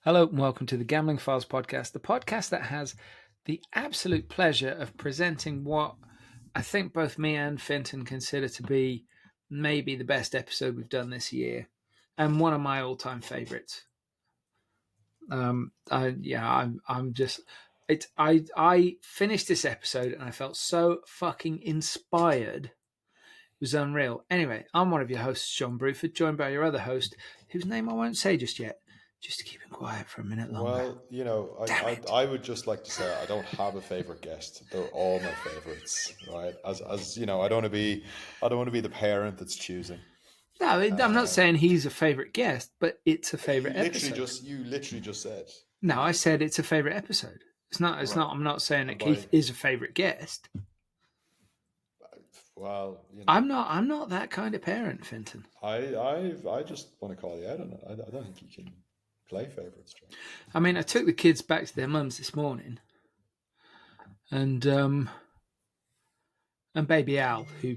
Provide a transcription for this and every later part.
Hello and welcome to the Gambling Files podcast, the podcast that has the absolute pleasure of presenting what I think both me and Fintan consider to be maybe the best episode we've done this year, and one of my all-time favourites. I finished this episode and I felt so fucking inspired. It was unreal. Anyway, I'm one of your hosts, John Bruford, joined by your other host, whose name I won't say just yet, just to keep him quiet for a minute longer. Well, I would just like to say I don't have a favorite guest. They're all my favorites, right? As you know, I don't want to be the parent that's choosing. No, I'm not saying he's a favorite guest, but it's a favorite episode. You literally just said. No, I said it's a favorite episode. It's not. Right. I'm not saying that Keith is a favorite guest. Well, I'm not that kind of parent, Fintan. I just want to call you out on it. I don't think you can play favorites. John. I mean, I took the kids back to their mums this morning, and baby Al, who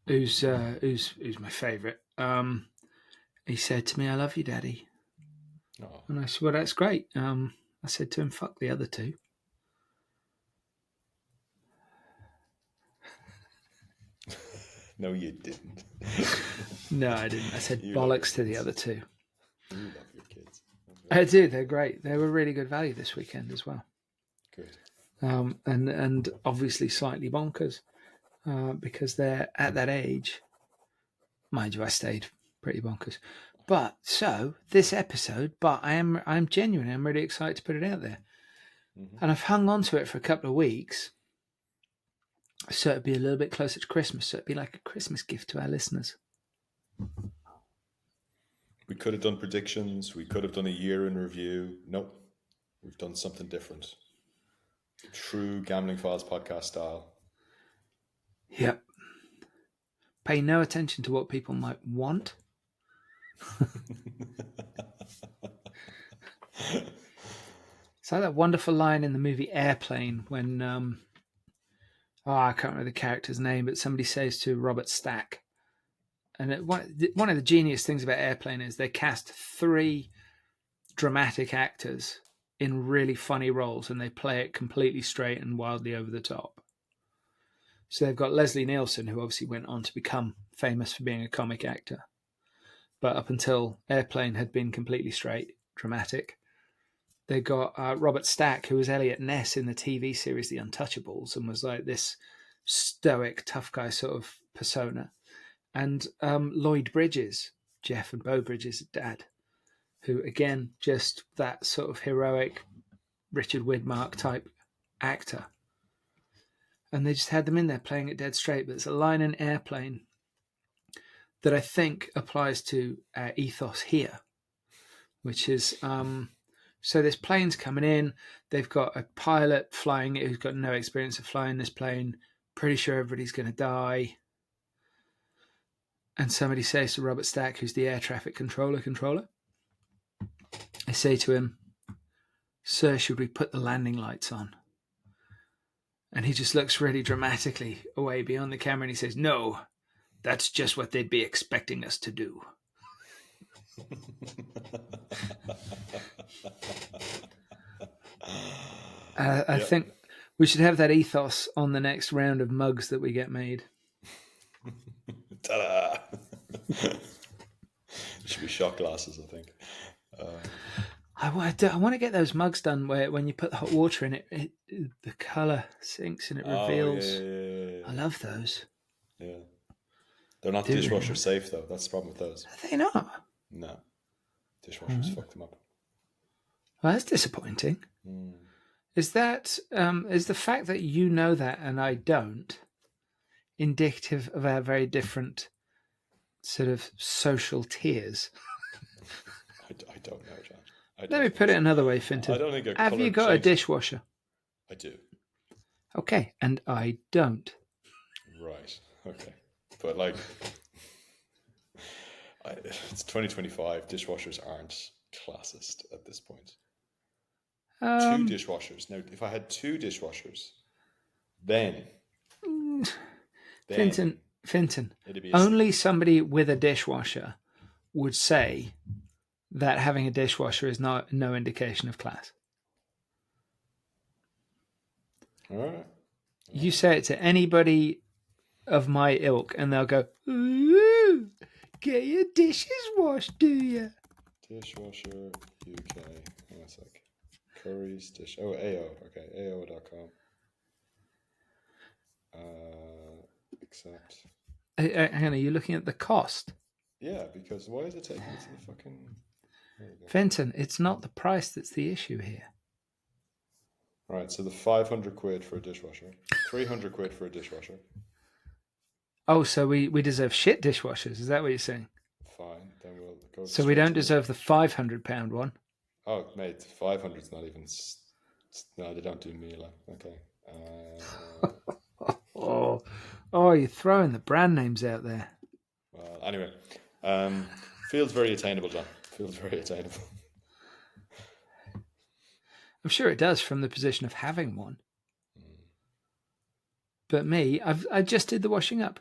who's my favourite. He said to me, "I love you, Daddy," and I said, "Well, that's great." I said to him, "Fuck the other two." No, you didn't. No, I didn't. I said bollocks to the other two. You love your kids. I do. They're great. They were really good value this weekend as well. Good. And obviously slightly bonkers because they're at that age. Mind you, I stayed pretty bonkers. But so this episode, I'm genuine. I'm really excited to put it out there, and I've hung on to it for a couple of weeks. So it'd be a little bit closer to Christmas. So it'd be like a Christmas gift to our listeners. We could have done predictions. We could have done a year in review. Nope. We've done something different. True Gambling Files podcast style. Yep. Pay no attention to what people might want. It's like that wonderful line in the movie Airplane when... I can't remember the character's name, but somebody says to Robert Stack, and one of the genius things about Airplane is they cast 3 dramatic actors in really funny roles, and they play it completely straight and wildly over the top. So they've got Leslie Nielsen, who obviously went on to become famous for being a comic actor, but up until Airplane had been completely straight, dramatic. They got Robert Stack, who was Elliot Ness in the TV series The Untouchables, and was like this stoic, tough guy sort of persona. And Lloyd Bridges, Jeff and Beau Bridges' dad, who, again, just that sort of heroic Richard Widmark type actor. And they just had them in there playing it dead straight. But there's a line in Airplane that I think applies to our ethos here, which is... So this plane's coming in. They've got a pilot flying it who's got no experience of flying this plane. Pretty sure everybody's going to die. And somebody says to Robert Stack, who's the air traffic controller, I say to him, "Sir, should we put the landing lights on?" And he just looks really dramatically away beyond the camera and he says, "No, that's just what they'd be expecting us to do." I think we should have that ethos on the next round of mugs that we get made. Ta-da! Should be shot glasses, I think. I want to get those mugs done where when you put the hot water in it the colour sinks and it reveals. Yeah. I love those. Yeah. They're not dishwasher safe, though. That's the problem with those. Are they not? No. Dishwashers fuck them up. Well, that's disappointing. Is that is the fact that you know that and I don't indicative of our very different sort of social tiers? I don't know, John. Let me put it another way, Fintan. I don't think have you got a dishwasher? I do. Okay, and I don't. Right. Okay. But like, it's 2025. Dishwashers aren't classist at this point. 2 dishwashers. Now, if I had 2 dishwashers, then Fintan, only somebody with a dishwasher would say that having a dishwasher is no indication of class. All right. You say it to anybody of my ilk, and they'll go, "Ooh, get your dishes washed, do you?" Dishwasher UK. Hang on a sec. Curry's dish. Oh, AO. Okay, AO.com. Accept. Hang on, are you looking at the cost? Yeah, because why is it taking me to the fucking... Fintan, it's not the price that's the issue here. Right, so the 500 quid for a dishwasher, 300 quid for a dishwasher. Oh, so we deserve shit dishwashers, is that what you're saying? Fine, then we'll go. So we don't deserve the £500 one. Oh, mate, 500's not even... No, they don't do Miele. Okay. Oh, you're throwing the brand names out there. Well, anyway, feels very attainable, John. Feels very attainable. I'm sure it does from the position of having one. But me, I just did the washing up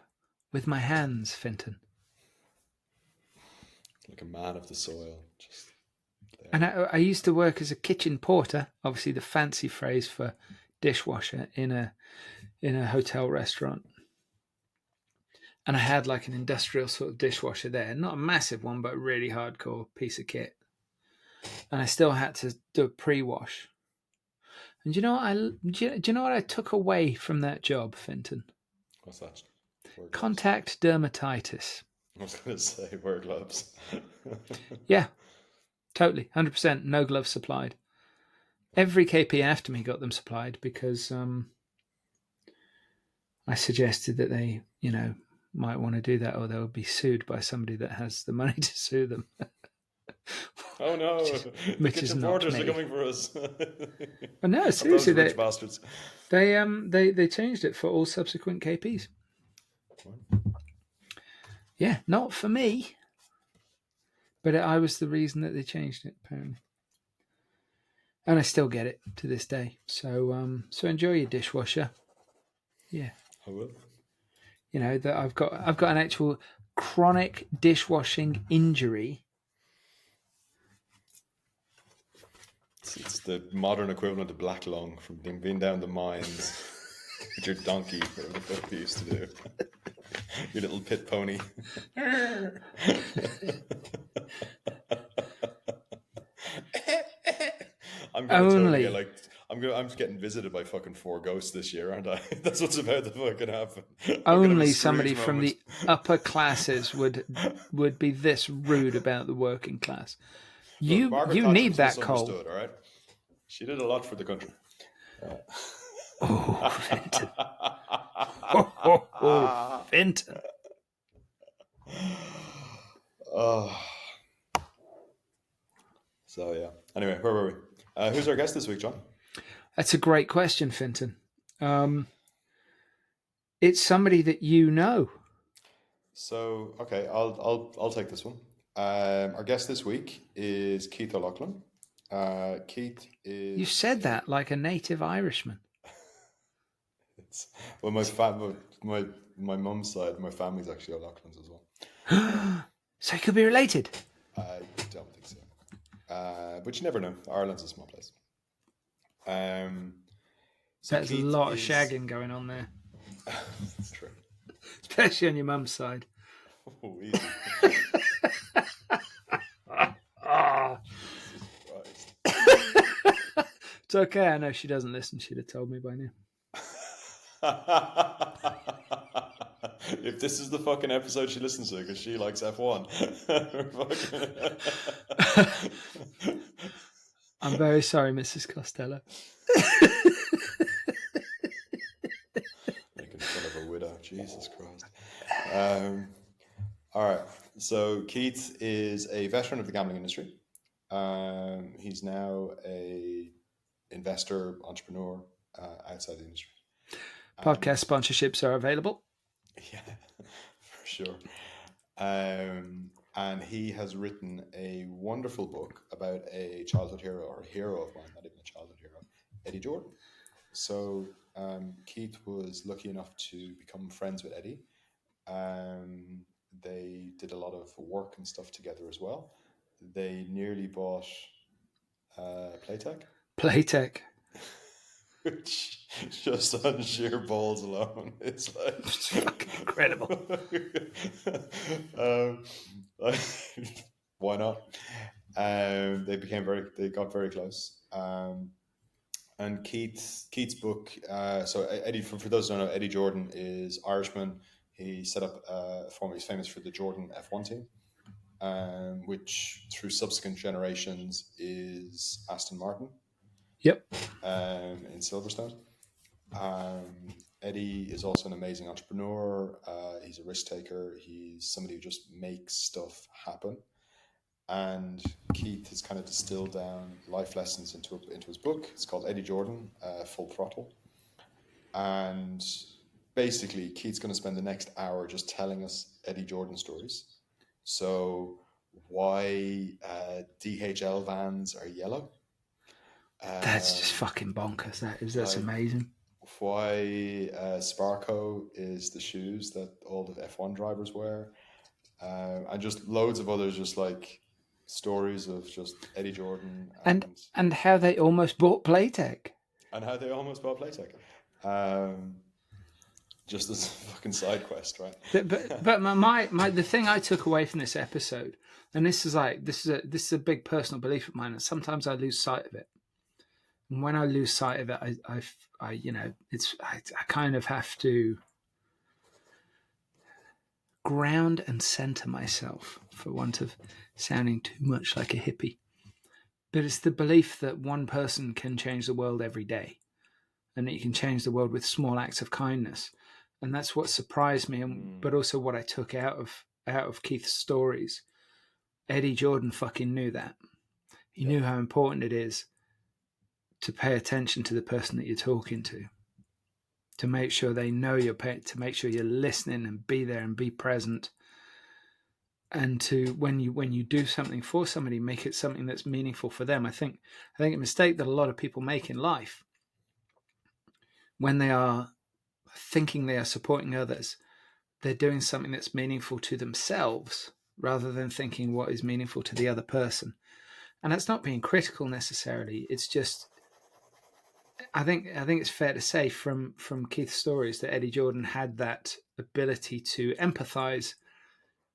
with my hands, Fintan. Like a man of the soil. Just there. And I used to work as a kitchen porter, obviously the fancy phrase for dishwasher in a hotel restaurant. And I had like an industrial sort of dishwasher there, not a massive one, but a really hardcore piece of kit. And I still had to do a pre-wash. And do you know what I took away from that job, Fintan? What's that? Contact dermatitis. I was going to say wear gloves. Yeah, totally, 100%. No gloves supplied. Every KP after me got them supplied because I suggested that they, might want to do that, or they'll be sued by somebody that has the money to sue them. Oh no! The kitchen porters are coming for us. But no, seriously, those rich bastards. They changed it for all subsequent KPs. Yeah, not for me, but I was the reason that they changed it, apparently. And I still get it to this day. So enjoy your dishwasher. Yeah, I will. That I've got an actual chronic dishwashing injury. It's the modern equivalent of black lung from being down the mines with your donkey, whatever the fuck you used to do. Your little pit pony. I'm just getting visited by fucking 4 ghosts this year, aren't I? That's what's about to fucking happen. Only somebody from the upper classes would be this rude about the working class. You need that coal. All right, she did a lot for the country. Fintan. Fintan. So yeah. Anyway, where were we? Who's our guest this week, John? That's a great question, Fintan. It's somebody that you know. So okay, I'll take this one. Our guest this week is Keith O'Loughlin. Keith is... You said that like a native Irishman. Well, my mum's side, my family's actually O'Loughlin's as well. So it could be related? I don't think so. But you never know. Ireland's a small place. So there's a lot of shagging going on there. That's true. Especially on your mum's side. Oh, easy. It's okay. I know she doesn't listen. She'd have told me by now. If this is the fucking episode she listens to because she likes F1. I'm very sorry, Mrs. Costello. Making fun of a widow. Jesus Christ. All right. So Keith is a veteran of the gambling industry. He's now a investor, entrepreneur outside the industry. Podcast sponsorships are available. Yeah, for sure. And he has written a wonderful book about a childhood hero, or a hero of mine, not even a childhood hero, Eddie Jordan. So Keith was lucky enough to become friends with Eddie. They did a lot of work and stuff together as well. they nearly bought Playtech, Playtech. which just on sheer balls alone, it's like It's fucking incredible. um, like, why not? They got very close. And Keith's book. So Eddie, for those who don't know, Eddie Jordan is Irishman. He set up he's famous for the Jordan F1 team, which through subsequent generations is Aston Martin Yep. in Silverstone. Eddie is also an amazing entrepreneur. He's a risk taker. He's somebody who just makes stuff happen. And Keith has kind of distilled down life lessons into his book. It's called Eddie Jordan, Full Throttle. And basically, Keith's going to spend the next hour just telling us Eddie Jordan stories. So why DHL vans are yellow. That's just fucking bonkers. That's like, amazing. Why Sparco is the shoes that all the F1 drivers wear. And just loads of others, just like stories of just Eddie Jordan and how they almost bought Playtech. And how they almost bought Playtech. Just as a fucking side quest, right? But my the thing I took away from this episode, and this is a big personal belief of mine, and sometimes I lose sight of it. And when I lose sight of it, I kind of have to ground and center myself, for want of sounding too much like a hippie. But it's the belief that one person can change the world every day, and that you can change the world with small acts of kindness. And that's what surprised me, but also what I took out of Keith's stories. Eddie Jordan fucking knew that. He knew how important it is to pay attention to the person that you're talking to make sure they know to make sure you're listening and be there and be present. And to when you do something for somebody, make it something that's meaningful for them. I think a mistake that a lot of people make in life, when they are thinking they are supporting others, they're doing something that's meaningful to themselves rather than thinking what is meaningful to the other person. And that's not being critical necessarily. It's just, I think it's fair to say from Keith's stories that Eddie Jordan had that ability to empathize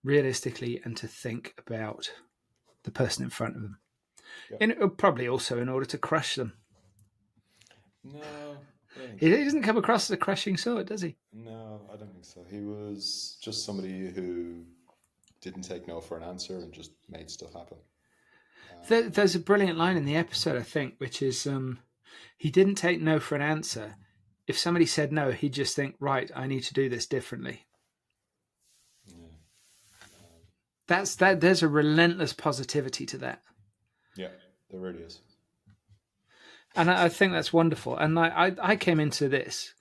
realistically and to think about the person in front of them. Yep. And probably also in order to crush them. No, he doesn't come across as a crushing sort, does he? No, I don't think so. He was just somebody who didn't take no for an answer and just made stuff happen. There's a brilliant line in the episode, I think, which is he didn't take no for an answer. If somebody said no, he'd just think, right, I need to do this differently. Yeah. There's a relentless positivity to that. Yeah, there really is. And I think that's wonderful. And I came into this,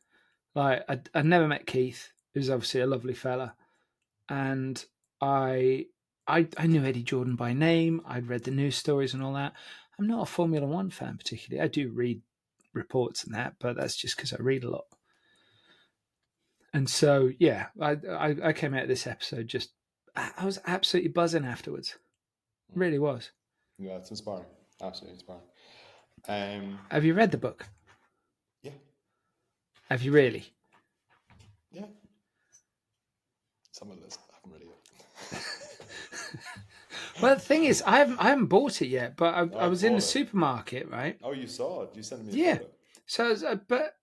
like, I'd never met Keith, who's obviously a lovely fella. And I knew Eddie Jordan by name. I'd read the news stories and all that. I'm not a Formula One fan particularly. I do read reports and that, but that's just because I read a lot. And so, yeah, I came out of this episode just, I was absolutely buzzing afterwards. Really was. Yeah, it's inspiring. Absolutely inspiring. Have you read the book? Yeah. Have you really? Yeah. Some of this I haven't really yet. Well, the thing is, I haven't bought it yet, but I was in the supermarket, right? Oh, you saw it? You sent me a photo. So, but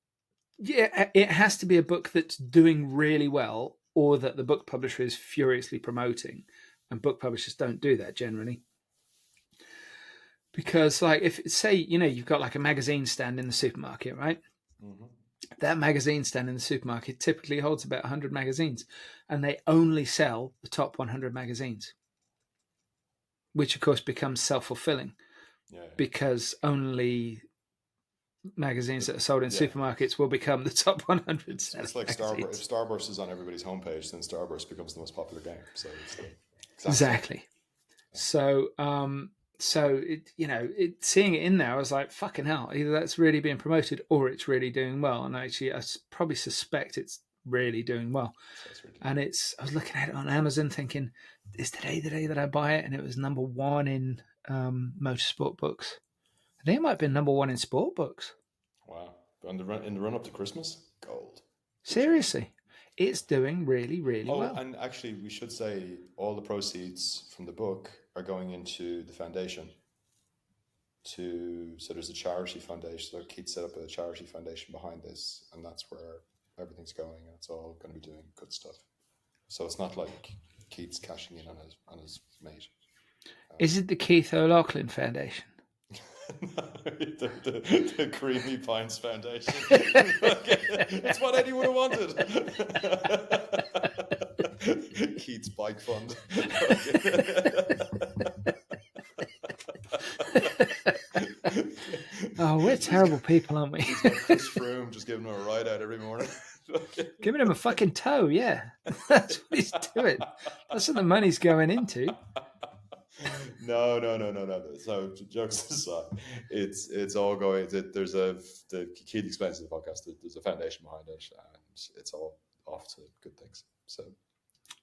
yeah, it has to be a book that's doing really well, or that the book publisher is furiously promoting, and book publishers don't do that generally. Because, like, if say you've got like a magazine stand in the supermarket, right? Mm-hmm. That magazine stand in the supermarket typically holds about 100 magazines, and they only sell the top 100 magazines, which of course becomes self-fulfilling, because only magazines that are sold in supermarkets will become the top 100. It's like Starburst. If Starburst is on everybody's homepage, then Starburst becomes the most popular game. So it's exactly. So, seeing it in there, I was like, fucking hell, either that's really being promoted or it's really doing well. And actually, I probably suspect it's really doing well. So that's really And I was looking at it on Amazon thinking, is today the day that I buy it? And it was number one in motorsport books. I think it might have been number one in sport books. wow. But in the run up to Christmas, gold. Seriously, it's doing really, really Oh, well. and actually, we should say all the proceeds from the book are going into the foundation. So there's a charity foundation. So Keith set up a charity foundation behind this, and that's where everything's going. And it's all going to be doing good stuff. So it's not like Keith's cashing in on his mate. Is it the Keith O'Loughlin Foundation? the Creamy Pints Foundation. It's what Eddie would have wanted. Keith's Bike Fund. Oh, we're terrible people, aren't we? He's got Chris Froome just giving him a ride out every morning. Giving him a fucking tow, yeah. That's what he's doing. That's what the money's going into. No. So jokes aside, it's all going. The Keith explains in the podcast that there's a foundation behind it, and it's all off to good things. So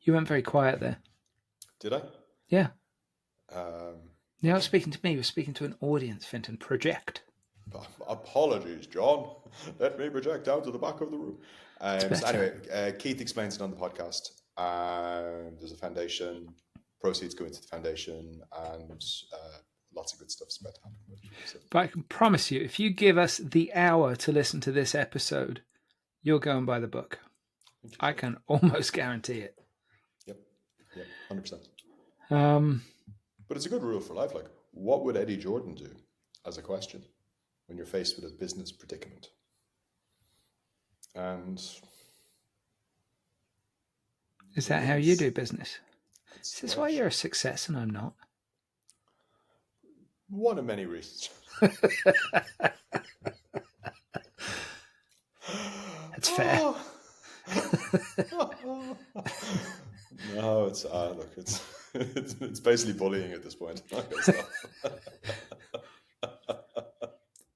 You went very quiet there. did I? Yeah. You're Um, not speaking to me, you're speaking to an audience, Fintan. Project. Apologies, John. Let me project down to the back of the room. So better. anyway, Keith explains it on the podcast. There's a foundation. Proceeds go into the foundation, and lots of good stuff's about to happen. So, But I can promise you, if you give us the hour to listen to this episode, you'll go and buy the book. I can almost guarantee it. Yep, 100%. But it's a good rule for life. Like, what would Eddie Jordan do as a question when you're faced with a business predicament? And is that how you do business? Is this why you're a success and I'm not? One of many reasons. That's fair. No, it's basically bullying at this point.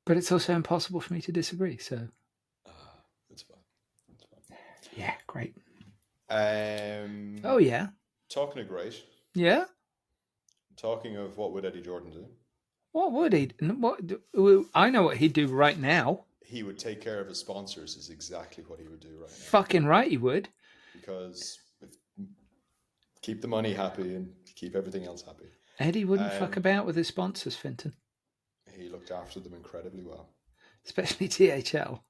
But it's also impossible for me to disagree. So It's fine. yeah, great. Oh yeah. Talking of great. Yeah. Talking of what would Eddie Jordan do? What would he? I know what he'd do right now. He would take care of his sponsors. Is exactly what he would do right now. Fucking right, he would. Because keep the money happy and keep everything else happy. Eddie wouldn't fuck about with his sponsors, Fintan. He looked after them incredibly well. Especially THL.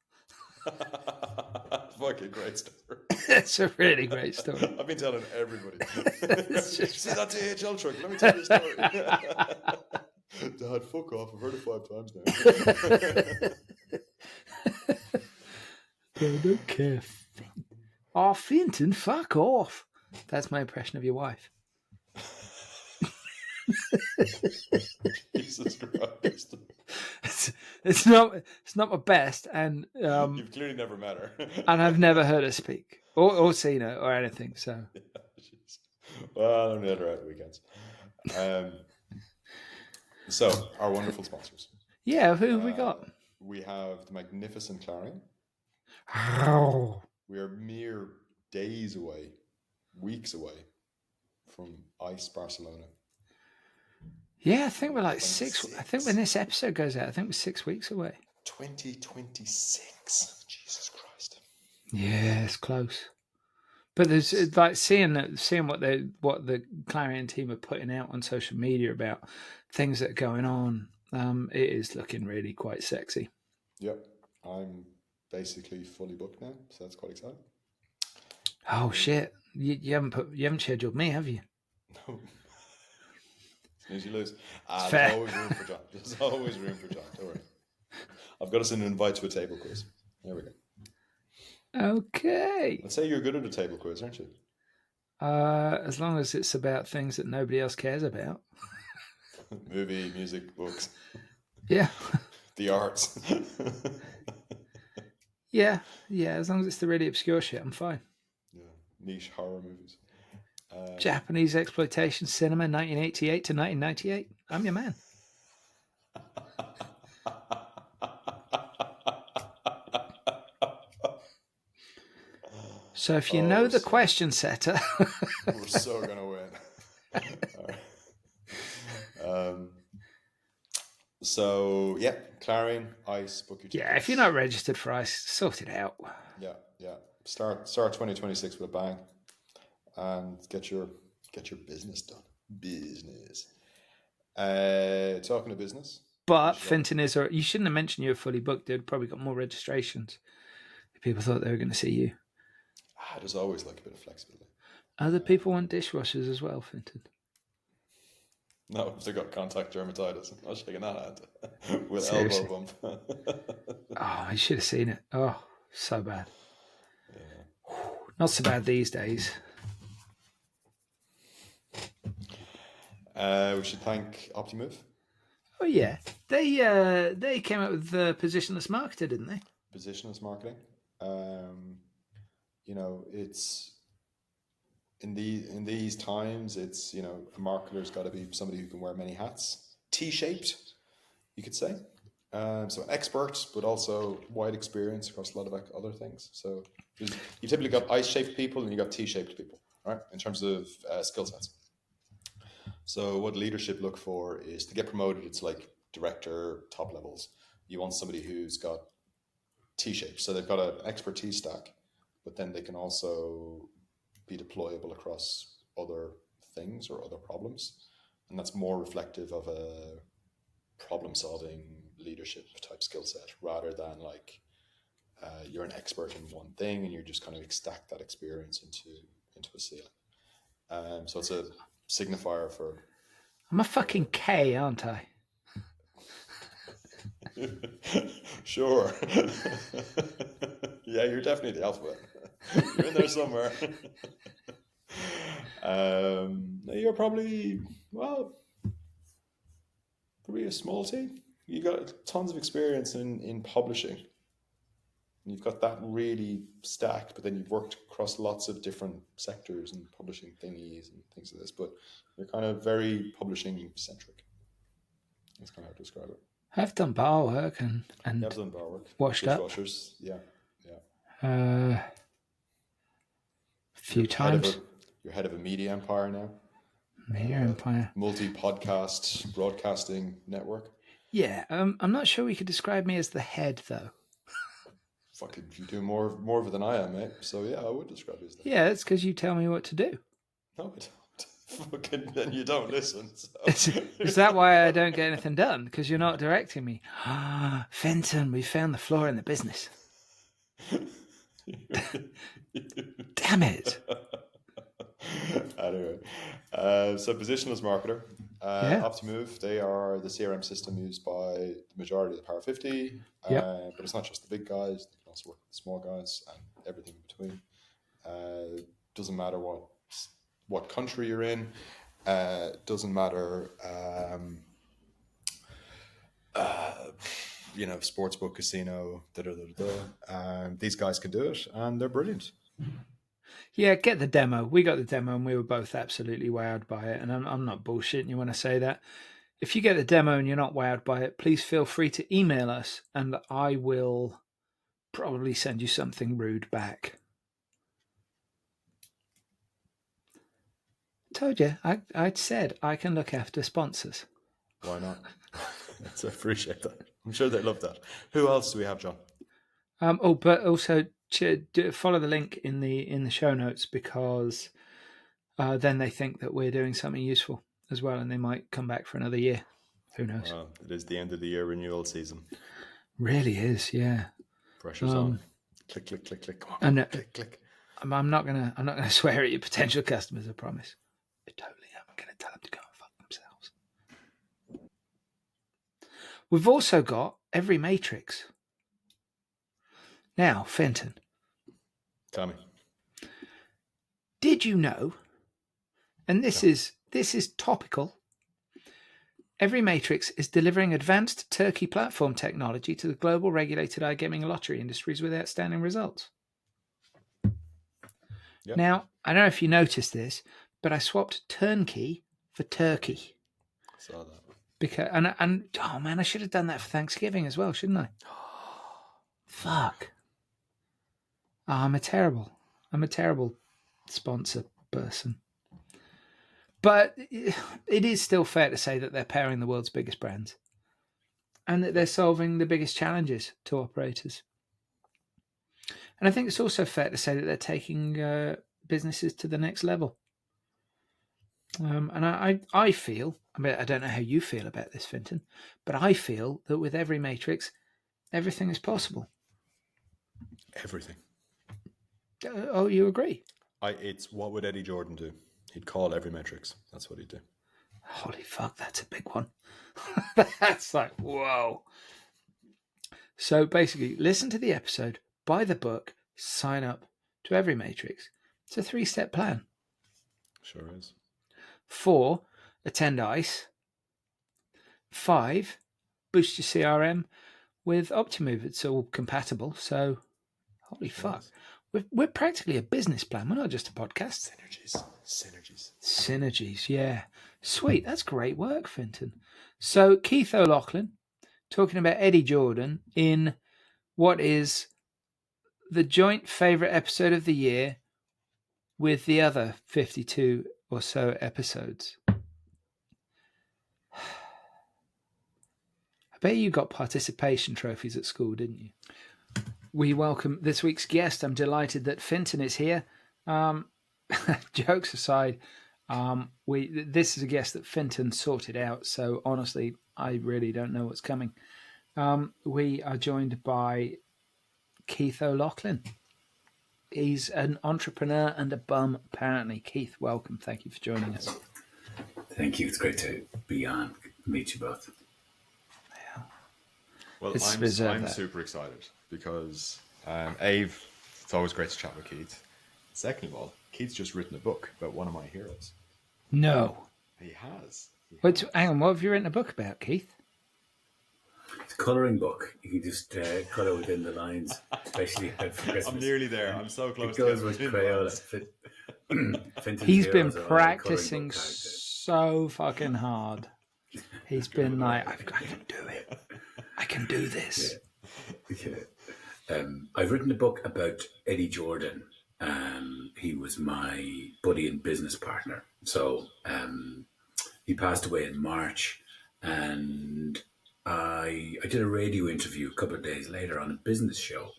Fucking great story. It's a really great story. I've been telling everybody. See that THL truck? Let me tell you a story. Dad, fuck off. I've heard it 5 times now. I don't care. Oh, Fintan, fuck off. That's my impression of your wife. Jesus Christ. It's not my best, and you've clearly never met her. And I've never heard her speak or seen her or anything. So well, I'm met her out weekends. So our wonderful sponsors. Yeah, who have we got? We have the magnificent Clarion. Oh. We are mere days away, weeks away from Ice Barcelona. Yeah, I think we're like 6. I think when this episode goes out, I think we're 6 weeks away. 2026. Jesus Christ. Yeah, it's close. But there's like seeing what the Clarion team are putting out on social media about things that are going on. It is looking really quite sexy. Yep, I'm basically fully booked now, so that's quite exciting. Oh shit! You haven't scheduled me, have you? No. As soon as you lose, there's always room for John. There's always room for John. Don't worry. I've got us an invite to a table quiz. There we go. Okay. Let's say you're good at a table quiz, aren't you? As long as it's about things that nobody else cares about. Movie, music, books. Yeah. The arts. Yeah. As long as it's the really obscure shit, I'm fine. Yeah, niche horror movies. Japanese exploitation cinema, 1988 to 1998. I'm your man. So if you Oh, know the question setter, we're so gonna win. So yeah, Clarion, Ice, book your tickets. yeah, if you're not registered for ICE, sort it out. Yeah. Start 2026 with a bang, and get your business done. Business. Talking of business, But Fintan is, or you shouldn't have mentioned you were fully booked. They'd probably got more registrations. People thought they were going to see you. there's always like a bit of flexibility. Other people want dishwashers as well, Fintan. No, if they got contact dermatitis, I'm not shaking that hand with Seriously. elbow bump. Oh, you should have seen it. Oh, so bad. Not so bad these days. We should thank OptiMove. Oh yeah, they came up with the positionless marketer, didn't they? Positionless marketing. It's in these times. It's a marketer's got to be somebody who can wear many hats. T-shaped, you could say. So an expert, but also wide experience across a lot of other things. So you've typically got ice-shaped people and you got T-shaped people, right? In terms of skill sets. So what leadership look for is to get promoted. It's like director, top levels. You want somebody who's got T-shaped. So they've got an expertise stack, but then they can also be deployable across other things or other problems. And that's more reflective of a problem-solving leadership type skill set rather than like you're an expert in one thing and you're just kind of stack that experience into a ceiling. So it's a signifier for. I'm a fucking K, aren't I? Sure. Yeah, you're definitely the alphabet. You're in there somewhere. You're probably a small T. You got tons of experience in publishing. You've got that really stacked, but then you've worked across lots of different sectors and publishing thingies and things like this. But you're kind of very publishing centric. That's kind of how to describe it. I've done bar work and I've done bar work. Washed up. Dishwashers, yeah. A few times. You're head of a media empire now. Media empire. Multi-podcast broadcasting network. Yeah, I'm not sure we could describe me as the head though. Fucking, you do more of it than I am, mate. So yeah, I would describe you as the head. Yeah, it's because you tell me what to do. No, I don't. Fucking, then you don't listen. So. Is that why I don't get anything done? Because you're not directing me. Fintan, we found the flaw in the business. Damn it. Anyway, so positionless marketer, OptiMove, they are the CRM system used by the majority of the Power 50. But it's not just the big guys; they can also work with the small guys and everything in between. Doesn't matter what country you're in. Doesn't matter. Sportsbook, casino, these guys can do it, and they're brilliant. Yeah, get the demo. We got the demo, and we were both absolutely wowed by it. And I'm not bullshitting you when I say that. If you get the demo and you're not wowed by it, please feel free to email us, and I will probably send you something rude back. Told you, I'd said I can look after sponsors. Why not? I appreciate that. I'm sure they love that. Who else do we have, John? But also follow the link in the show notes, because then they think that we're doing something useful as well, and they might come back for another year. Who knows? It is the end of the year renewal season. Really is, yeah. Pressure's on. Click, click, click, click. Come on, click, click. I'm not gonna swear at your potential customers, I promise. I totally am. I'm gonna tell them to go and fuck themselves. We've also got EveryMatrix. Now, Fintan. Tell me. Did you know? And this is topical. EveryMatrix is delivering advanced turkey platform technology to the global regulated iGaming and lottery industries with outstanding results. Yep. Now, I don't know if you noticed this, but I swapped turnkey for turkey. I saw that. Because and oh man, I should have done that for Thanksgiving as well, shouldn't I? Fuck. Oh, I'm a terrible I'm a terrible sponsor person. But it is still fair to say that they're powering the world's biggest brands and that they're solving the biggest challenges to operators. And I think it's also fair to say that they're taking businesses to the next level. And I feel, I mean, I don't know how you feel about this, Fintan, but I feel that with EveryMatrix, everything is possible. Everything. Oh, you agree? It's what would Eddie Jordan do? He'd call EveryMatrix. That's what he'd do. Holy fuck, that's a big one. That's like, whoa. So basically, listen to the episode, buy the book, sign up to EveryMatrix. It's a 3-step plan. Sure is. 4, attend ICE. 5, boost your CRM with Optimove. It's all compatible. So, holy fuck. We're practically a business plan. We're not just a podcast. Synergies, yeah. Sweet. That's great work, Fintan. So, Keith O'Loughlin talking about Eddie Jordan in what is the joint favourite episode of the year with the other 52 or so episodes. I bet you got participation trophies at school, didn't you? We welcome this week's guest. I'm delighted that Fintan is here. Jokes aside, this is a guest that Fintan sorted out, so honestly, I really don't know what's coming. We are joined by Keith O'Loughlin. He's an entrepreneur and a bum, apparently. Keith, welcome. Thank you for joining us. Thank you. It's great to be on. Meet you both. Yeah. Well, I'm super excited because, Ave, it's always great to chat with Keith. Second of all, Keith's just written a book about one of my heroes. No. He has. Hang on, what have you written a book about, Keith? It's a colouring book. You can just colour within the lines, especially for Christmas. I'm nearly there. I'm so close. It goes with Crayola. He's been practicing so fucking hard. He's been like, I can do it. I can do this. Yeah. I've written a book about Eddie Jordan. He was my buddy and business partner. So he passed away in March, and I did a radio interview a couple of days later on a business show,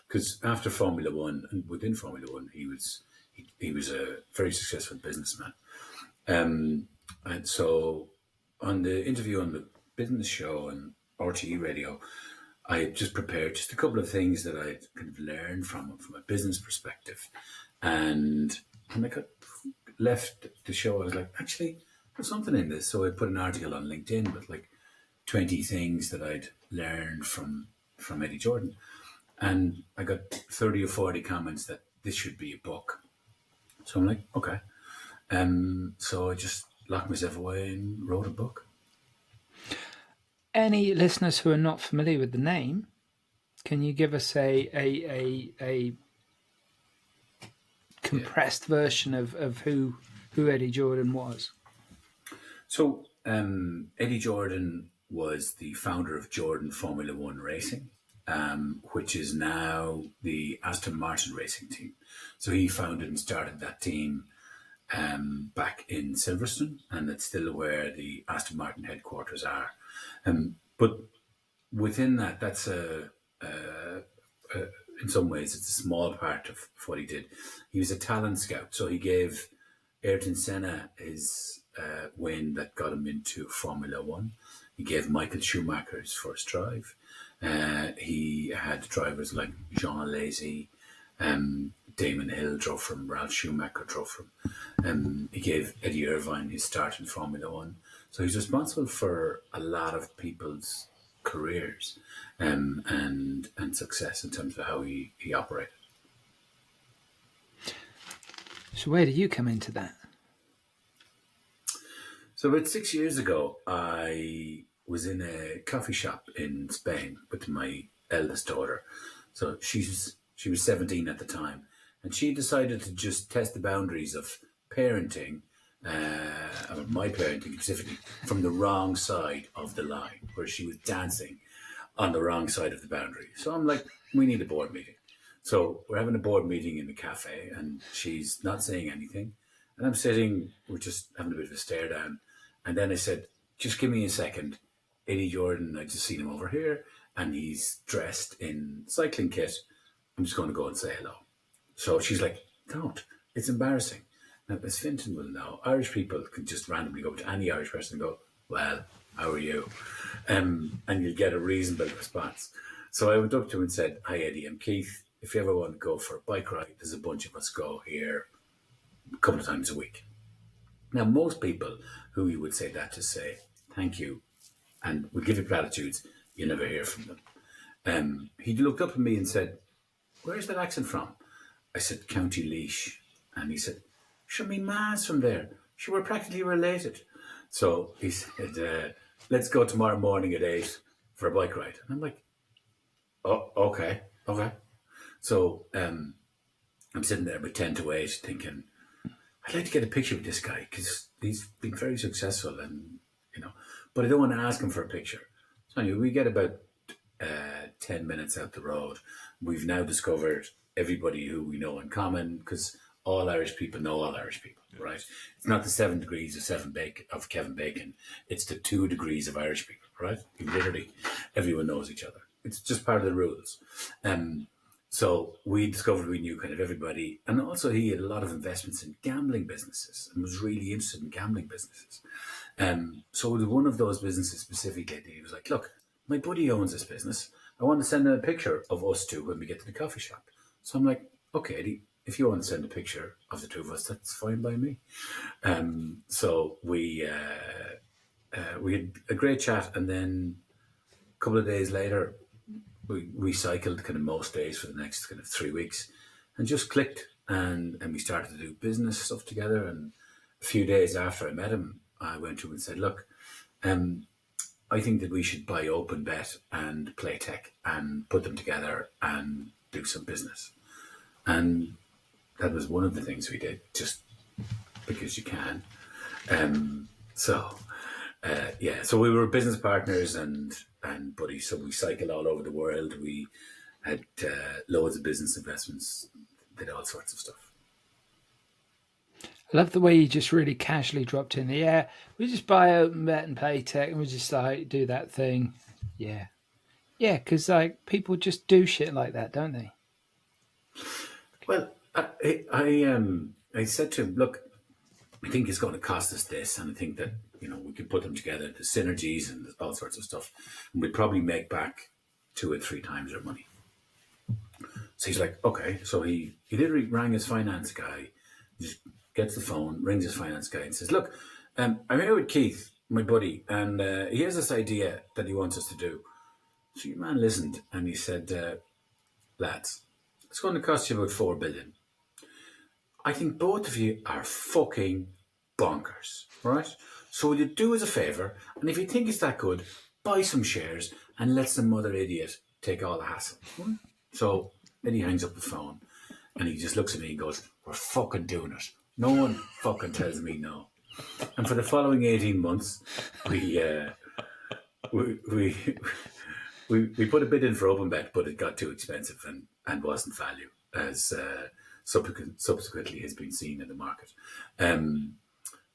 because after Formula One and within Formula One, he was a very successful businessman. And so on the interview on the business show and RTE radio, I had just prepared just a couple of things that I'd kind of learned from a business perspective. And when I left the show, I was like, actually, there's something in this. So I put an article on LinkedIn with like 20 things that I'd learned from Eddie Jordan. And I got 30 or 40 comments that this should be a book. So I'm like, okay. So I just locked myself away and wrote a book. Any listeners who are not familiar with the name, can you give us a compressed version of who Eddie Jordan was? So Eddie Jordan was the founder of Jordan Formula One Racing, which is now the Aston Martin racing team. So he founded and started that team back in Silverstone, and that's still where the Aston Martin headquarters are. But within that, that's in some ways, it's a small part of what he did. He was a talent scout, so he gave Ayrton Senna his win that got him into Formula One. He gave Michael Schumacher his first drive. He had drivers like Jean Alesi, Damon Hill drove from, Ralph Schumacher drove from. He gave Eddie Irvine his start in Formula One. So he's responsible for a lot of people's careers and success in terms of how he operated. So where do you come into that? So about 6 years ago, I was in a coffee shop in Spain with my eldest daughter. So she was 17 at the time, and she decided to just test the boundaries of parenting, my parenting specifically, from the wrong side of the line, where she was dancing on the wrong side of the boundary. So I'm like, we need a board meeting. So we're having a board meeting in the cafe, and she's not saying anything. And I'm sitting, we're just having a bit of a stare down. And then I said, just give me a second. Eddie Jordan, I just seen him over here, and he's dressed in cycling kit. I'm just going to go and say hello. So she's like, don't. It's embarrassing. Now, as Fintan will know, Irish people can just randomly go to any Irish person and go, well, how are you? And you'll get a reasonable response. So I went up to him and said, hi, Eddie, I'm Keith. If you ever want to go for a bike ride, there's a bunch of us go here a couple of times a week. Now, most people who you would say that to say, thank you, and would give you platitudes, you never hear from them. He looked up at me and said, where's that accent from? I said, County Laois. And he said, show me ma's from there. She were practically related. So he said, let's go tomorrow morning at 8 for a bike ride. And I'm like, oh, okay. So I'm sitting there about 10 to 8 thinking, I'd like to get a picture with this guy because he's been very successful and, but I don't want to ask him for a picture. So anyway, we get about 10 minutes out the road. We've now discovered everybody who we know in common because all Irish people know all Irish people, right? It's not the 7 degrees of Kevin Bacon. It's the 2 degrees of Irish people, right? Literally, everyone knows each other. It's just part of the rules. So we discovered we knew kind of everybody. And also he had a lot of investments in gambling businesses and was really interested in gambling businesses. So it was one of those businesses specifically that he was like, look, my buddy owns this business. I want to send a picture of us two when we get to the coffee shop. So I'm like, okay, Eddie, if you want to send a picture of the two of us, that's fine by me. So we had a great chat. And then a couple of days later, we recycled kind of most days for the next kind of 3 weeks and just clicked and we started to do business stuff together. And a few days after I met him, I went to him and said, look, I think that we should buy OpenBet and Playtech and put them together and do some business. And that was one of the things we did, just because you can. So we were business partners and buddies. So we cycled all over the world. We had loads of business investments, did all sorts of stuff. I love the way you just really casually dropped in the air. We just buy OpenBet and Playtech and we just like do that thing. Yeah. Yeah, because like people just do shit like that, don't they? Well, I said to him, look, I think it's going to cost us this, and I think that we could put them together, the synergies and all sorts of stuff, and we'd probably make back 2 or 3 times our money. So he's like, okay. So he literally rang his finance guy, just gets the phone, rings his finance guy, and says, look, I'm here with Keith, my buddy, and he has this idea that he wants us to do. So your man listened, and he said, lads, it's going to cost you about 4 billion. I think both of you are fucking bonkers, right? So will you do us a favour, and if you think it's that good, buy some shares and let some other idiot take all the hassle. So then he hangs up the phone and he just looks at me and goes, we're fucking doing it. No one fucking tells me no. And for the following 18 months, we put a bid in for OpenBet, but it got too expensive and wasn't value, as subsequently has been seen in the market.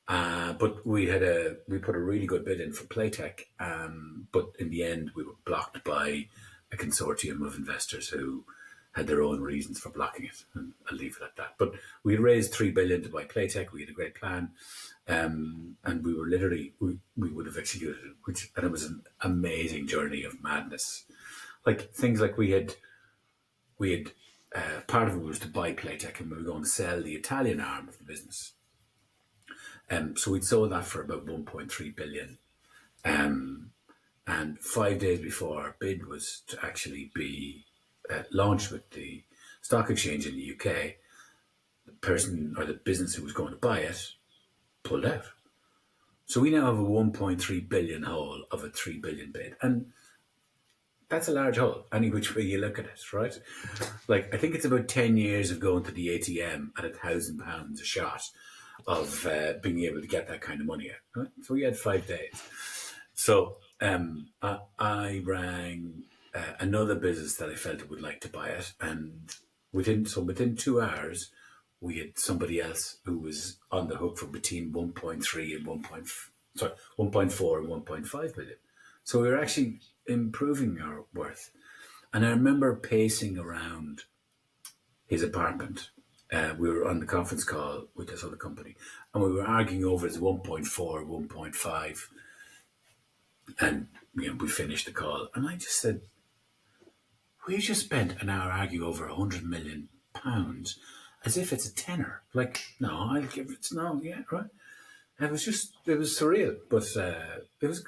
But we put a really good bid in for Playtech, but in the end we were blocked by a consortium of investors who had their own reasons for blocking it, and I'll leave it at that. But we raised 3 billion to buy Playtech. We had a great plan, and we were literally we would have executed it, and it was an amazing journey of madness. Like things like we had part of it was to buy Playtech, and we were going to sell the Italian arm of the business. So we'd sold that for about 1.3 billion. And 5 days before our bid was to actually be launched with the stock exchange in the UK, the person or the business who was going to buy it pulled out. So we now have a 1.3 billion hole of a 3 billion bid. And that's a large hole, any which way you look at it, right? Like, I think it's about 10 years of going to the ATM at £1,000 a shot of being able to get that kind of money out. Right? So we had 5 days. So I rang another business that I felt would like to buy it, and within 2 hours, we had somebody else who was on the hook for between 1.3 and 1.4 and 1.5 billion. So we were actually improving our worth. And I remember pacing around his apartment. We were on the conference call with this other company, and we were arguing over his 1.4, 1.5. And we finished the call, and I just said, we just spent an hour arguing over £100 million as if it's a tenner. Like, no, I'll give it, no, yeah, right. And it was surreal, but it was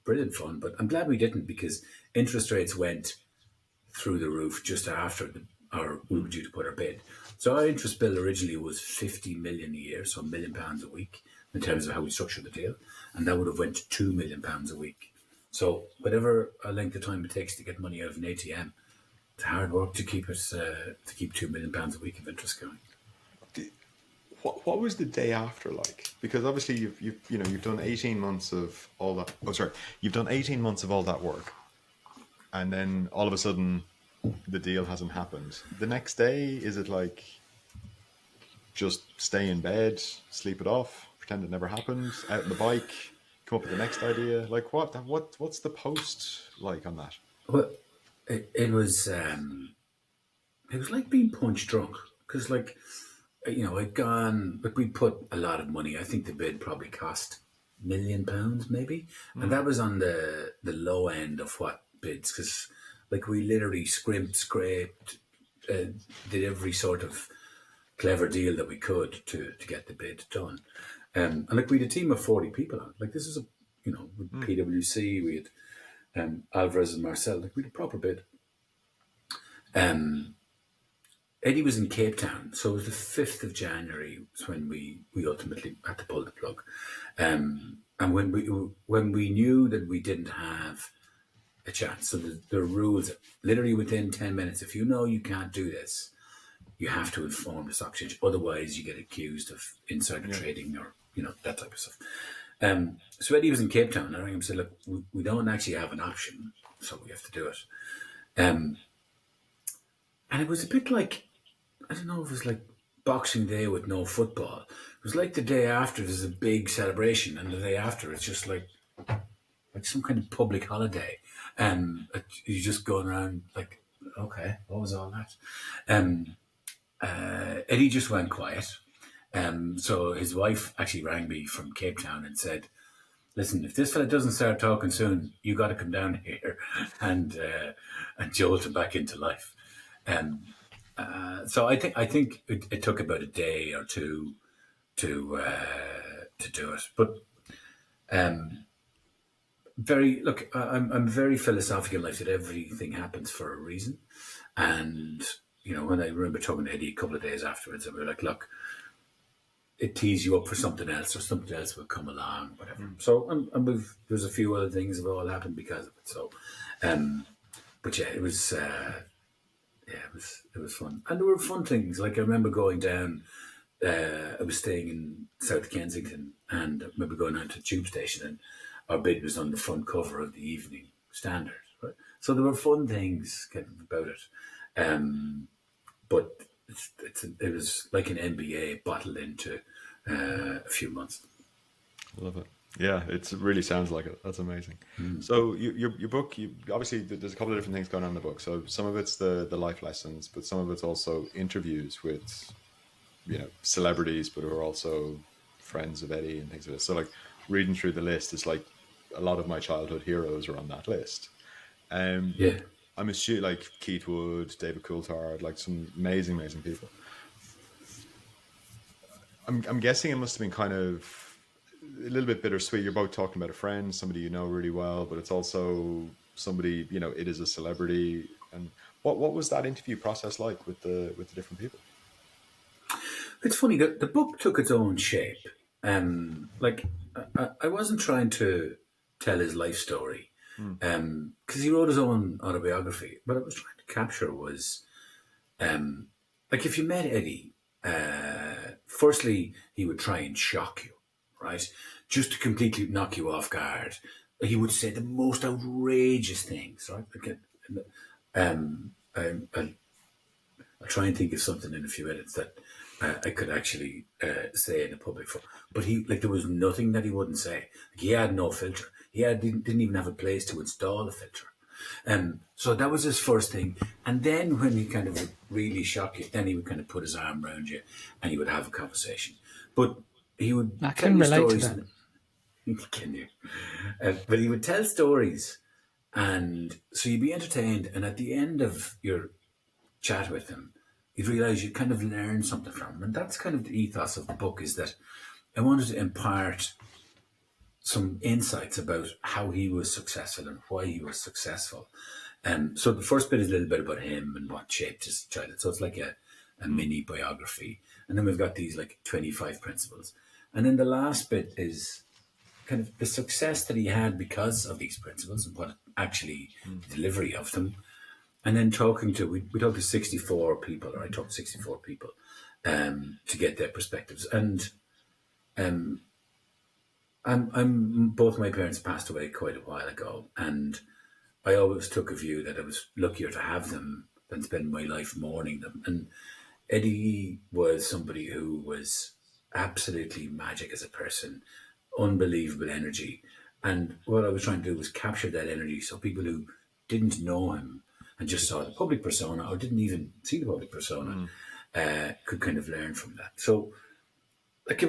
brilliant fun. But I'm glad we didn't, because interest rates went through the roof just after we were due to put our bid. So our interest bill originally was 50 million a year, so £1 million a week in terms of how we structured the deal, and that would have went to £2 million a week. So whatever length of time it takes to get money out of an ATM, it's hard work to keep £2 million a week of interest going. What was the day after like? Because obviously you've done 18 months of all that. Oh, sorry, you've done 18 months of all that work, and then all of a sudden, the deal hasn't happened. The next day, is it like just stay in bed, sleep it off, pretend it never happened, out on the bike, come up with the next idea? Like what's the post like on that? Well, it was like being punch drunk, because I'd gone, but we put a lot of money. I think the bid probably cost £1 million maybe, and that was on the low end of what bids, because we literally scraped, did every sort of clever deal that we could to get the bid done. And we had a team of 40 people on. This is with PwC, we had Alvarez and Marcel. We had a proper bid. Eddie was in Cape Town, so it was the 5th of January when we ultimately had to pull the plug. And when we knew that we didn't have a chance, so the rules, literally within 10 minutes, if you can't do this, you have to inform the stock exchange. Otherwise, you get accused of insider trading or that type of stuff. So Eddie was in Cape Town, and I rang him and said, look, we don't actually have an option, so we have to do it. And it was a bit like, I don't know if it was like Boxing Day with no football. It was like the day after there's a big celebration, and the day after it's just like some kind of public holiday. You're just going around like, okay, what was all that? Eddie just went quiet. So his wife actually rang me from Cape Town and said, listen, if this fella doesn't start talking soon, you got to come down here and jolt him back into life. So I think it took about a day or two to do it. But I'm very philosophical in life, that everything happens for a reason. And when I remember talking to Eddie a couple of days afterwards, and we were like, look, it tees you up for something else, or something else will come along, whatever. So there's a few other things that have all happened because of it. So, but yeah, it was fun, and there were fun things. Like I remember going down. I was staying in South Kensington, and I remember going down to the tube station, and our bid was on the front cover of the Evening Standard. Right? So there were fun things about it, but it was like an NBA bottled into a few months. I love it. Yeah, it really sounds like it. That's amazing. So your book, obviously there's a couple of different things going on in the book. So some of it's the life lessons, but some of it's also interviews with celebrities, but who are also friends of Eddie and things like this. So reading through the list, it's like a lot of my childhood heroes are on that list. I'm assuming like Keith Wood, David Coulthard, some amazing people. I'm guessing it must have been kind of a little bit bittersweet. You're both talking about a friend, somebody you know really well, but it's also somebody, it is a celebrity. And what was that interview process like with the different people? It's funny that the book took its own shape. I wasn't trying to tell his life story, because he wrote his own autobiography. What I was trying to capture was, if you met Eddie, firstly, he would try and shock you, right? Just to completely knock you off guard. He would say the most outrageous things, right? I'll try and think of something in a few minutes that I could actually say in a public forum. But there was nothing that he wouldn't say. Like, he had no filter. Didn't even have a place to install a filter. So that was his first thing. And then when he kind of would really shock you, then he would kind of put his arm around you and he would have a conversation. But he would I tell can you relate stories. to that. Can you? But he would tell stories. And so you'd be entertained. And at the end of your chat with him, you'd realise you kind of learn something from him. And that's kind of the ethos of the book, is that I wanted to impart some insights about how he was successful and why he was successful. So the first bit is a little bit about him and what shaped his childhood. So it's like a mini biography. And then we've got these like 25 principles. And then the last bit is kind of the success that he had because of these principles and what actually delivery of them. And then we talked to 64 people, or I talked to 64 people to get their perspectives. And both my parents passed away quite a while ago, and I always took a view that I was luckier to have them than spend my life mourning them. And Eddie was somebody who was absolutely magic as a person, unbelievable energy. And what I was trying to do was capture that energy so people who didn't know him and just saw the public persona, or didn't even see the public persona, could kind of learn from that. So, like,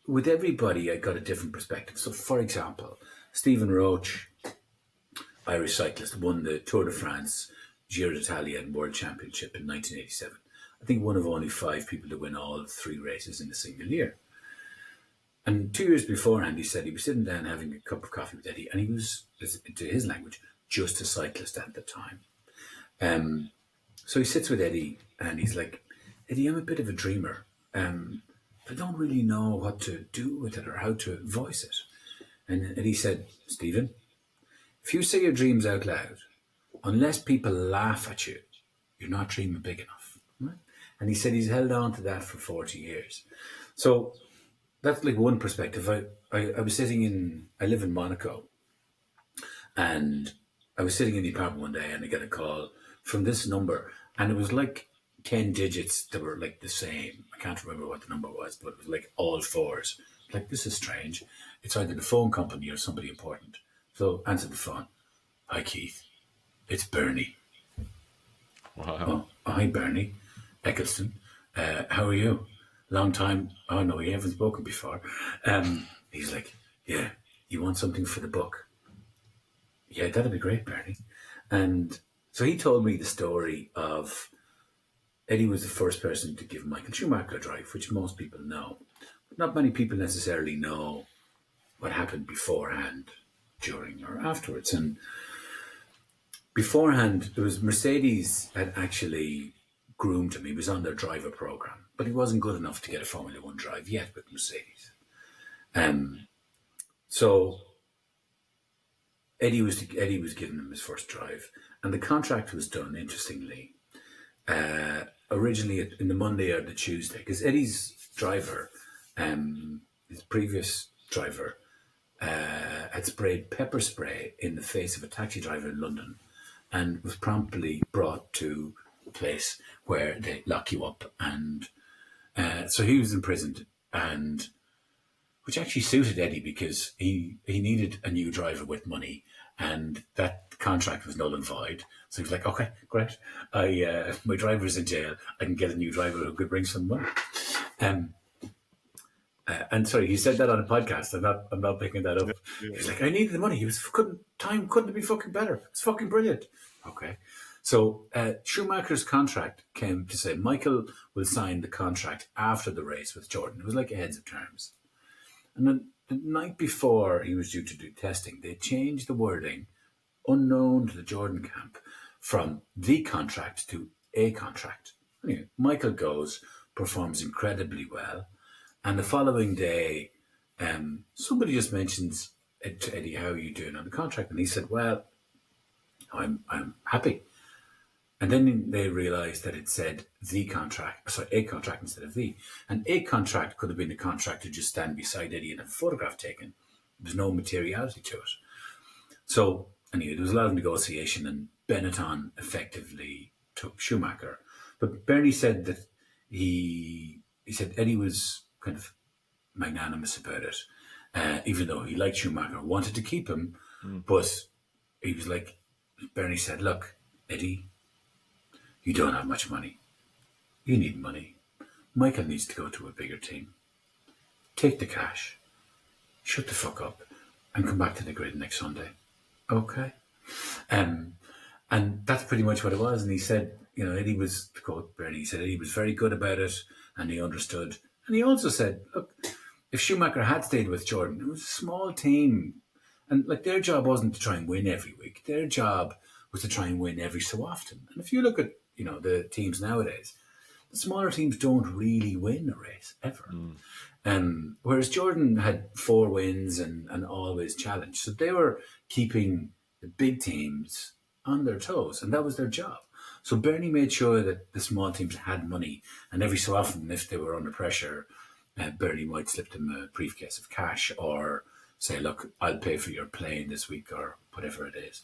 with everybody, I got a different perspective. So, for example, Stephen Roach, Irish cyclist, won the Tour de France, Giro d'Italia and World Championship in 1987. I think one of only 5 people to win all 3 races in a single year. And 2 years beforehand, he said he was sitting down having a cup of coffee with Eddie, and he was, to his language, just a cyclist at the time. So he sits with Eddie, and he's like, Eddie, I'm a bit of a dreamer. I don't really know what to do with it or how to voice it. And Eddie said, Stephen, if you say your dreams out loud, unless people laugh at you, you're not dreaming big enough. Right? And he said he's held on to that for 40 years. So that's like one perspective. I was I live in Monaco, and I was sitting in the apartment one day and I get a call from this number, and it was like 10 digits that were like the same. I can't remember what the number was, but it was like all 4s. Like, this is strange. It's either the phone company or somebody important. So answer the phone. Hi, Keith. It's Bernie. Wow. Oh, hi, Bernie Eccleston. How are you? Long time. Oh, no, we haven't spoken before. He's like, yeah, you want something for the book? Yeah, that'd be great, Bernie. And so he told me the story of Eddie was the first person to give Michael Schumacher a drive, which most people know. But not many people necessarily know what happened beforehand, during, or afterwards. And beforehand, there was Mercedes had actually groomed him. He was on their driver program, but he wasn't good enough to get a Formula One drive yet with Mercedes. So Eddie was giving him his first drive, and the contract was done, interestingly, originally in the Monday or the Tuesday, because Eddie's driver, his previous driver, had sprayed pepper spray in the face of a taxi driver in London, and was promptly brought to a place where they lock you up. And so he was imprisoned, and which actually suited Eddie because he needed a new driver with money, and that contract was null and void. So he was like, okay, great. My driver's in jail. I can get a new driver who could bring some money. And sorry, he said that on a podcast. I'm not picking that up. He's like, I needed the money. Couldn't be fucking better. It's fucking brilliant. Okay. So Schumacher's contract came to say Michael will sign the contract after the race with Jordan. It was like a heads of terms. And then the night before he was due to do testing, they changed the wording, unknown to the Jordan camp, from the contract to a contract. Anyway, Michael goes, performs incredibly well, and the following day, somebody just mentions to Eddie, how are you doing on the contract? And he said, well, I'm happy. And then they realised that it said a contract instead of the. And a contract could have been a contract to just stand beside Eddie and have a photograph taken. There's no materiality to it. So anyway, there was a lot of negotiation, and Benetton effectively took Schumacher. But Bernie said that he said Eddie was kind of magnanimous about it, even though he liked Schumacher, wanted to keep him, but he was like, Bernie said, look, Eddie, you don't have much money. You need money. Michael needs to go to a bigger team. Take the cash, shut the fuck up, and come back to the grid next Sunday. Okay? And that's pretty much what it was. And he said, Eddie was, to quote Bernie, he said Eddie was very good about it and he understood. And he also said, look, if Schumacher had stayed with Jordan, it was a small team. And like their job wasn't to try and win every week. Their job was to try and win every so often. And if you look at, the teams nowadays, the smaller teams don't really win a race ever. Whereas Jordan had 4 wins and always challenged. So they were keeping the big teams on their toes, and that was their job. So Bernie made sure that the small teams had money, and every so often, if they were under pressure, Bernie might slip them a briefcase of cash or say, look, I'll pay for your plane this week or whatever it is.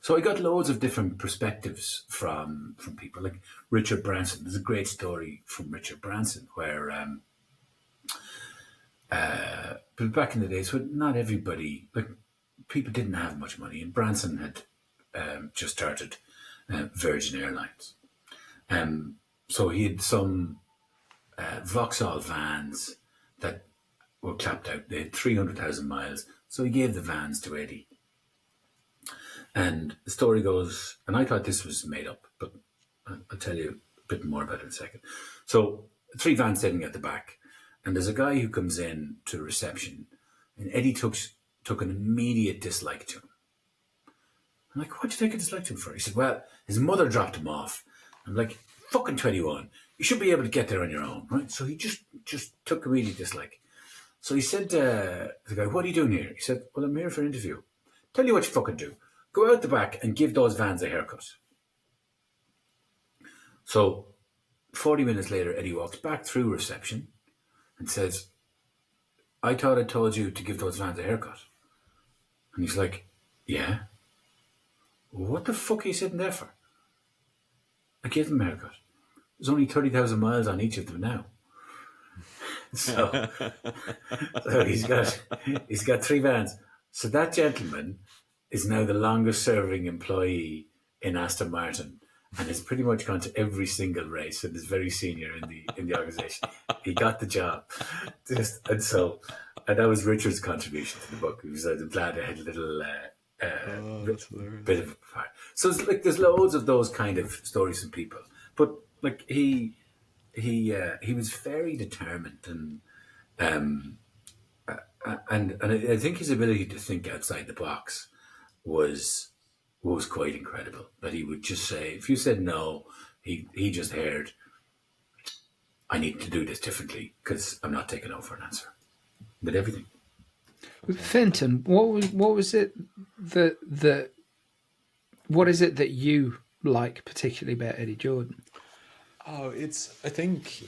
So I got loads of different perspectives from people. Like Richard Branson. There's a great story from Richard Branson where but back in the days when not everybody, like people didn't have much money, and Branson had just started Virgin Airlines. So he had some Vauxhall vans that were clapped out. They had 300,000 miles. So he gave the vans to Eddie. And the story goes, and I thought this was made up, but I'll tell you a bit more about it in a second. So 3 vans sitting at the back, and there's a guy who comes in to reception, and Eddie took an immediate dislike to him. I'm like, what'd you take a dislike to him for? He said, well, his mother dropped him off. I'm like, fucking 21. You should be able to get there on your own, right? So he just took immediate dislike. So he said to the guy, what are you doing here? He said, well, I'm here for an interview. Tell you what you fucking do. Go out the back and give those vans a haircut. So 40 minutes later, Eddie walks back through reception and says, I thought I told you to give those vans a haircut. And he's like, yeah. What the fuck are you sitting there for? I gave them a haircut. There's only 30,000 miles on each of them now. So he's got 3 vans. So that gentleman is now the longest serving employee in Aston Martin and has pretty much gone to every single race and is very senior in the organisation. He got the job. And that was Richard's contribution to the book. He was I'm glad I had a little bit of a part. So it's like there's loads of those kind of stories from people. But like he was very determined and I think his ability to think outside the box was quite incredible. That he would just say, if you said no, he just heard, I need to do this differently because I'm not taking no for an answer. With everything. Fintan, what was it what is it that you like particularly about Eddie Jordan? Oh, I think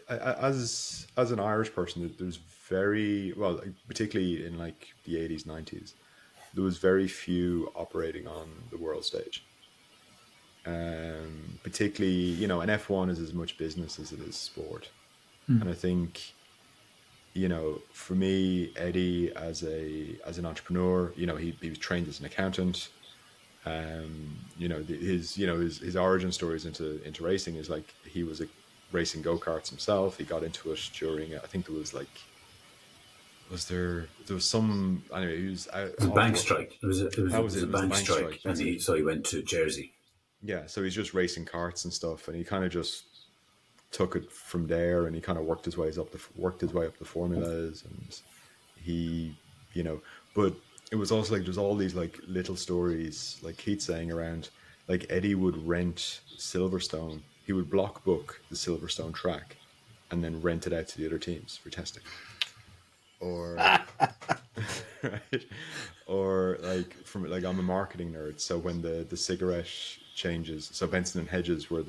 as an Irish person, there's very well, particularly in like the 80s, 90s, there was very few operating on the world stage. Particularly, an F1 is as much business as it is sport. And I think, for me, Eddie as an entrepreneur, he was trained as an accountant. His origin stories into racing is like he was racing go-karts himself. He got into it during, I think there was like, there was some, anyway, he was out. It was a bank strike. It was a bank strike. And so he went to Jersey. Yeah, so he's just racing karts and stuff, and he kind of just took it from there, and he kind of worked his way up the formulas, and he, but it was also like there's all these like little stories, like Keith saying around, like Eddie would rent Silverstone. He would block book the Silverstone track, and then rent it out to the other teams for testing. Or right, or like I'm a marketing nerd, so when the cigarette changes, so Benson and Hedges were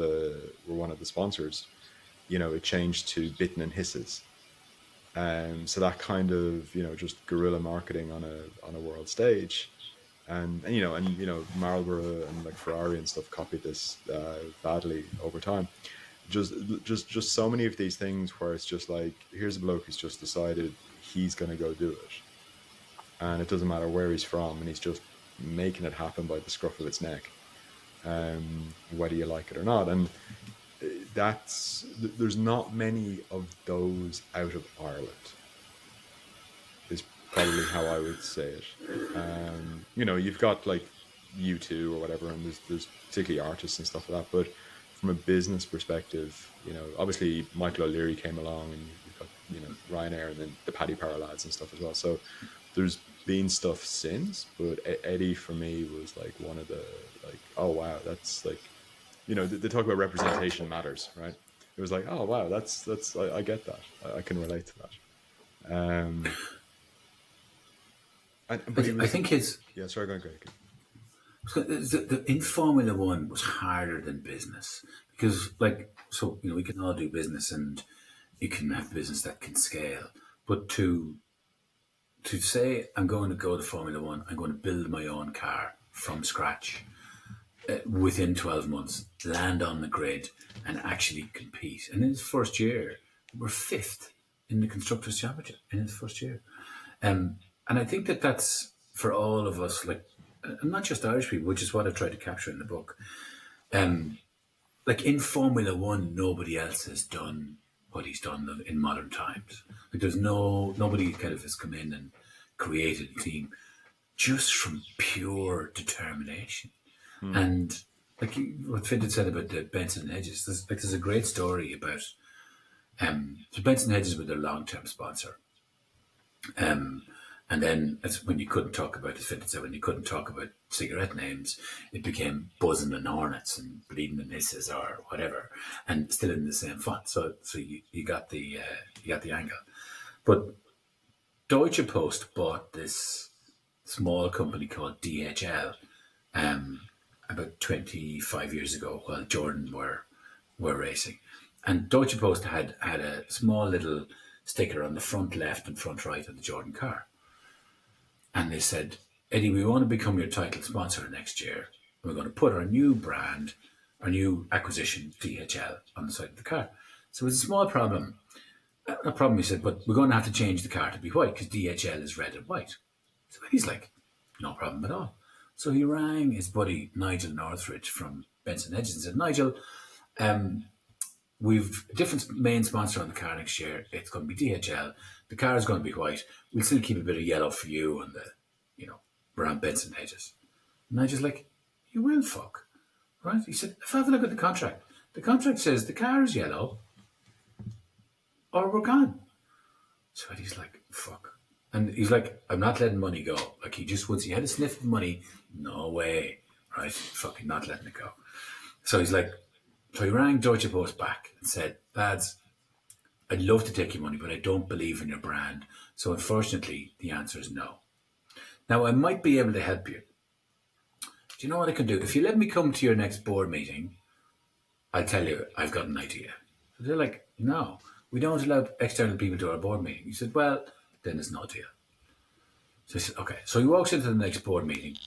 one of the sponsors, it changed to Bitten and Hisses. So that kind of, just guerrilla marketing on a world stage. and Marlboro and like Ferrari and stuff copied this badly over time. Just so many of these things where it's just like, here's a bloke who's just decided he's going to go do it, and it doesn't matter where he's from, and he's just making it happen by the scruff of its neck, whether you like it or not. And there's not many of those out of Ireland, is probably how I would say it. You've got like U2 or whatever, and there's particularly artists and stuff like that, but from a business perspective, obviously Michael O'Leary came along, and you've got Ryanair, and then the Paddy Power lads and stuff as well. So there's been stuff since, but Eddie for me was like one of the, like, oh wow, that's like, they talk about representation matters, right? It was like, oh wow, that's I get that, I can relate to that. I think his sorry, go ahead. In Formula One was harder than business, because we can all do business, and you can have business that can scale, but to say I'm going to go to Formula One, I'm going to build my own car from scratch within 12 months, land on the grid, and actually compete. And in his first year, we're fifth in the Constructors' Championship in his first year. And I think that's for all of us, like, and not just Irish people, which is what I've tried to capture in the book. Like in Formula One, nobody else has done what he's done in modern times. Like there's nobody kind of has come in and created a team just from pure determination. And like what Fintan said about the Benson Hedges, there's a great story about so Benson Hedges were their long-term sponsor. And then that's when you couldn't talk about, as Fintan said, when you couldn't talk about cigarette names, it became Buzzing and Hornets and Bleeding and Misses or whatever, and still in the same font. So you got the angle. But Deutsche Post bought this small company called DHL about 25 years ago while Jordan were racing. And Deutsche Post had a small little sticker on the front left and front right of the Jordan car. And they said, Eddie, we want to become your title sponsor next year. We're going to put our new brand, our new acquisition, DHL, on the side of the car. So it's a small problem. A problem, he said, but we're going to have to change the car to be white because DHL is red and white. So he's like, no problem at all. So he rang his buddy Nigel Northridge from Benson Hedges and said, Nigel, we've a different main sponsor on the car next year. It's going to be DHL. The car is going to be white. We'll still keep a bit of yellow for you on the, around Benson Hedges. And Nigel's like, you will fuck. Right? He said, if I have a look at the contract says the car is yellow or we're gone. So Eddie's like, fuck. And he's like, I'm not letting money go. Like once he had a sniff of money, no way. Right? Fucking not letting it go. So he's like, so he rang Deutsche Post back and said, lads, I'd love to take your money, but I don't believe in your brand. So unfortunately, the answer is no. Now, I might be able to help you. Do you know what I can do? If you let me come to your next board meeting, I'll tell you, I've got an idea. So they're like, no, we don't allow external people to our board meeting. He said, well, then it's no deal. So I said, okay. So he walks into the next board meeting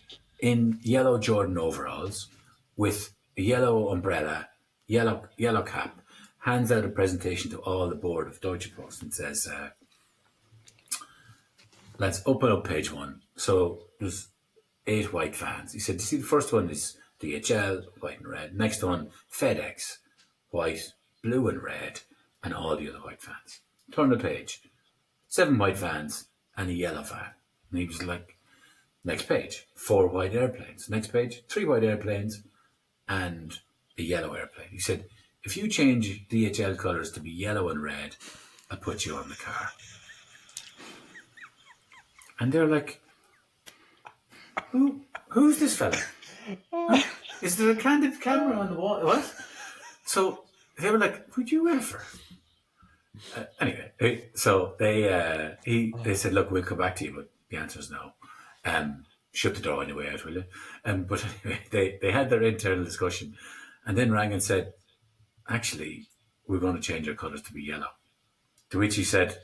in yellow Jordan overalls with a yellow umbrella, yellow cap, hands out a presentation to all the board of Deutsche Post and says, let's open up page 1. So there's 8 white vans. He said, you see, the first one is DHL, white and red. Next one, FedEx, white, blue and red, and all the other white vans. Turn the page. 7 white vans and a yellow van. And he was like, next page, 4 white airplanes. Next page, 3 white airplanes and a yellow airplane. He said, if you change DHL colours to be yellow and red, I'll put you on the car. And they're like, who's this fella? Huh? Is there a candid camera on the wall? What? So they were like, would you ever? Anyway, so they said, look, we'll come back to you, but the answer is no. Shut the door on your way out, will you? But anyway, they had their internal discussion and then rang and said, actually, we're going to change our colours to be yellow. To which he said,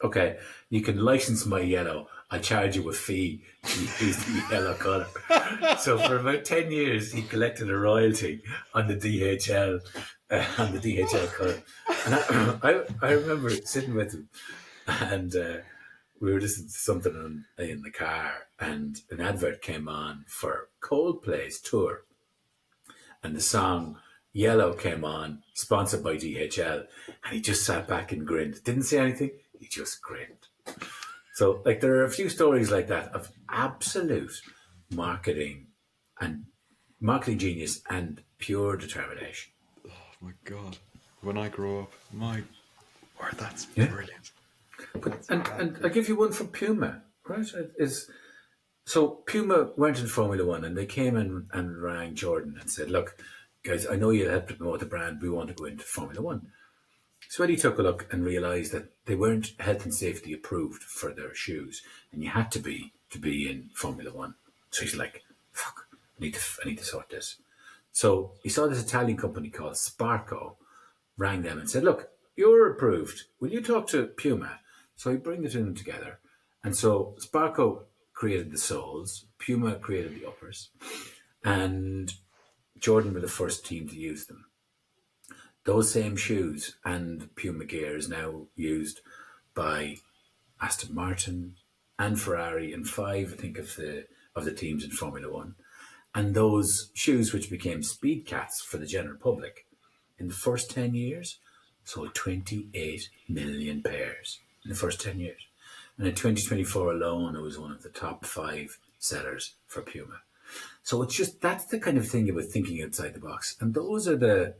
okay, you can license my yellow I'll charge you a fee to use the yellow colour. So for about 10 years, he collected a royalty on the DHL, colour. And I remember sitting with him, and we were listening to something in the car, and an advert came on for Coldplay's tour, and the song Yellow came on, sponsored by DHL, and he just sat back and grinned. Didn't say anything, he just grinned. So, like, there are a few stories like that of absolute marketing genius and pure determination. Oh my God. When I grow up, my word, that's brilliant. But, and I'll give you one from Puma, right? So Puma weren't in Formula One, and they came in and rang Jordan and said, look, guys, I know you helped to promote the brand. We want to go into Formula One. So Eddie took a look and realised that they weren't health and safety approved for their shoes, and you had to be in Formula One. So he's like, fuck, I need to sort this. So he saw this Italian company called Sparco, rang them and said, look, you're approved. Will you talk to Puma? So he bring the two of them together. And so Sparco created the soles, Puma created the uppers, and Jordan were the first team to use them. Those same shoes and Puma gear is now used by Aston Martin and Ferrari and 5, I think, of the teams in Formula One. And those shoes, which became Speed Cats for the general public, in the first 10 years, sold 28 million pairs in the first 10 years. And in 2024 alone, it was one of the top 5 sellers for Puma. So it's just, that's the kind of thing about thinking outside the box. And those are the,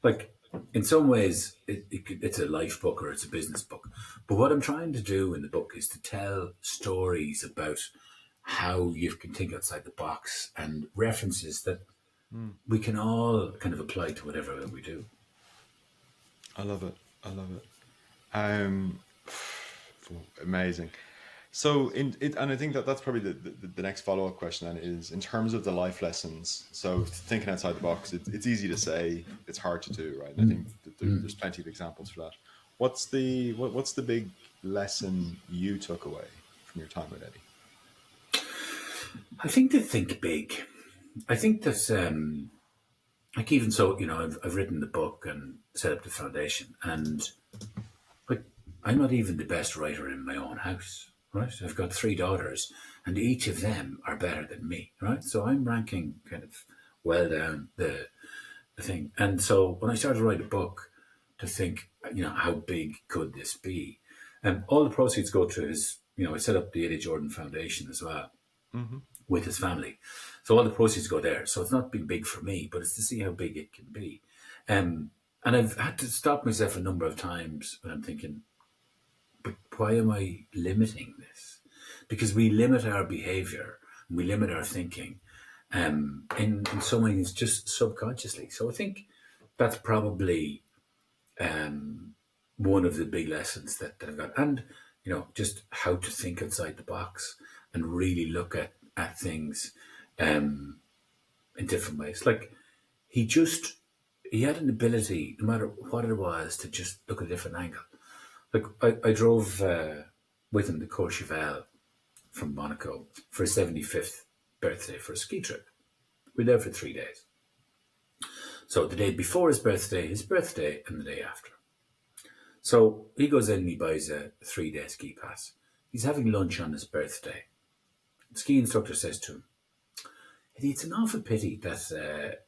like, in some ways, it's a life book or it's a business book. But what I'm trying to do in the book is to tell stories about how you can think outside the box and references that we can all kind of apply to whatever we do. I love it. Amazing. So, and I think that's probably the next follow-up question then is in terms of the life lessons. So thinking outside the box, it's easy to say, it's hard to do, right? And I think that there's plenty of examples for that. What's the big lesson you took away from your time with Eddie? I think to think big. I think that, like, even so, you know, I've written the book and set up the foundation, and like, I'm not even the best writer in my own house. Right, I've got 3 daughters, and each of them are better than me. Right, so I'm ranking kind of well down the thing. And so when I started to write a book, to think, you know, how big could this be? And all the proceeds go to his. You know, I set up the Eddie Jordan Foundation as well with his family. So all the proceeds go there. So it's not been big for me, but it's to see how big it can be. And I've had to stop myself a number of times when I'm thinking, but why am I limiting this? Because we limit our behavior, and we limit our thinking in so many things, just subconsciously. So I think that's probably one of the big lessons that I've got. And, you know, just how to think outside the box and really look at things in different ways. Like, he had an ability, no matter what it was, to just look at a different angle. Like, I drove with him to Courchevel from Monaco for his 75th birthday for a ski trip. We were there for 3 days. So the day before his birthday, and the day after. So he goes in and he buys a 3-day ski pass. He's having lunch on his birthday. The ski instructor says to him, Eddie, it's an awful pity that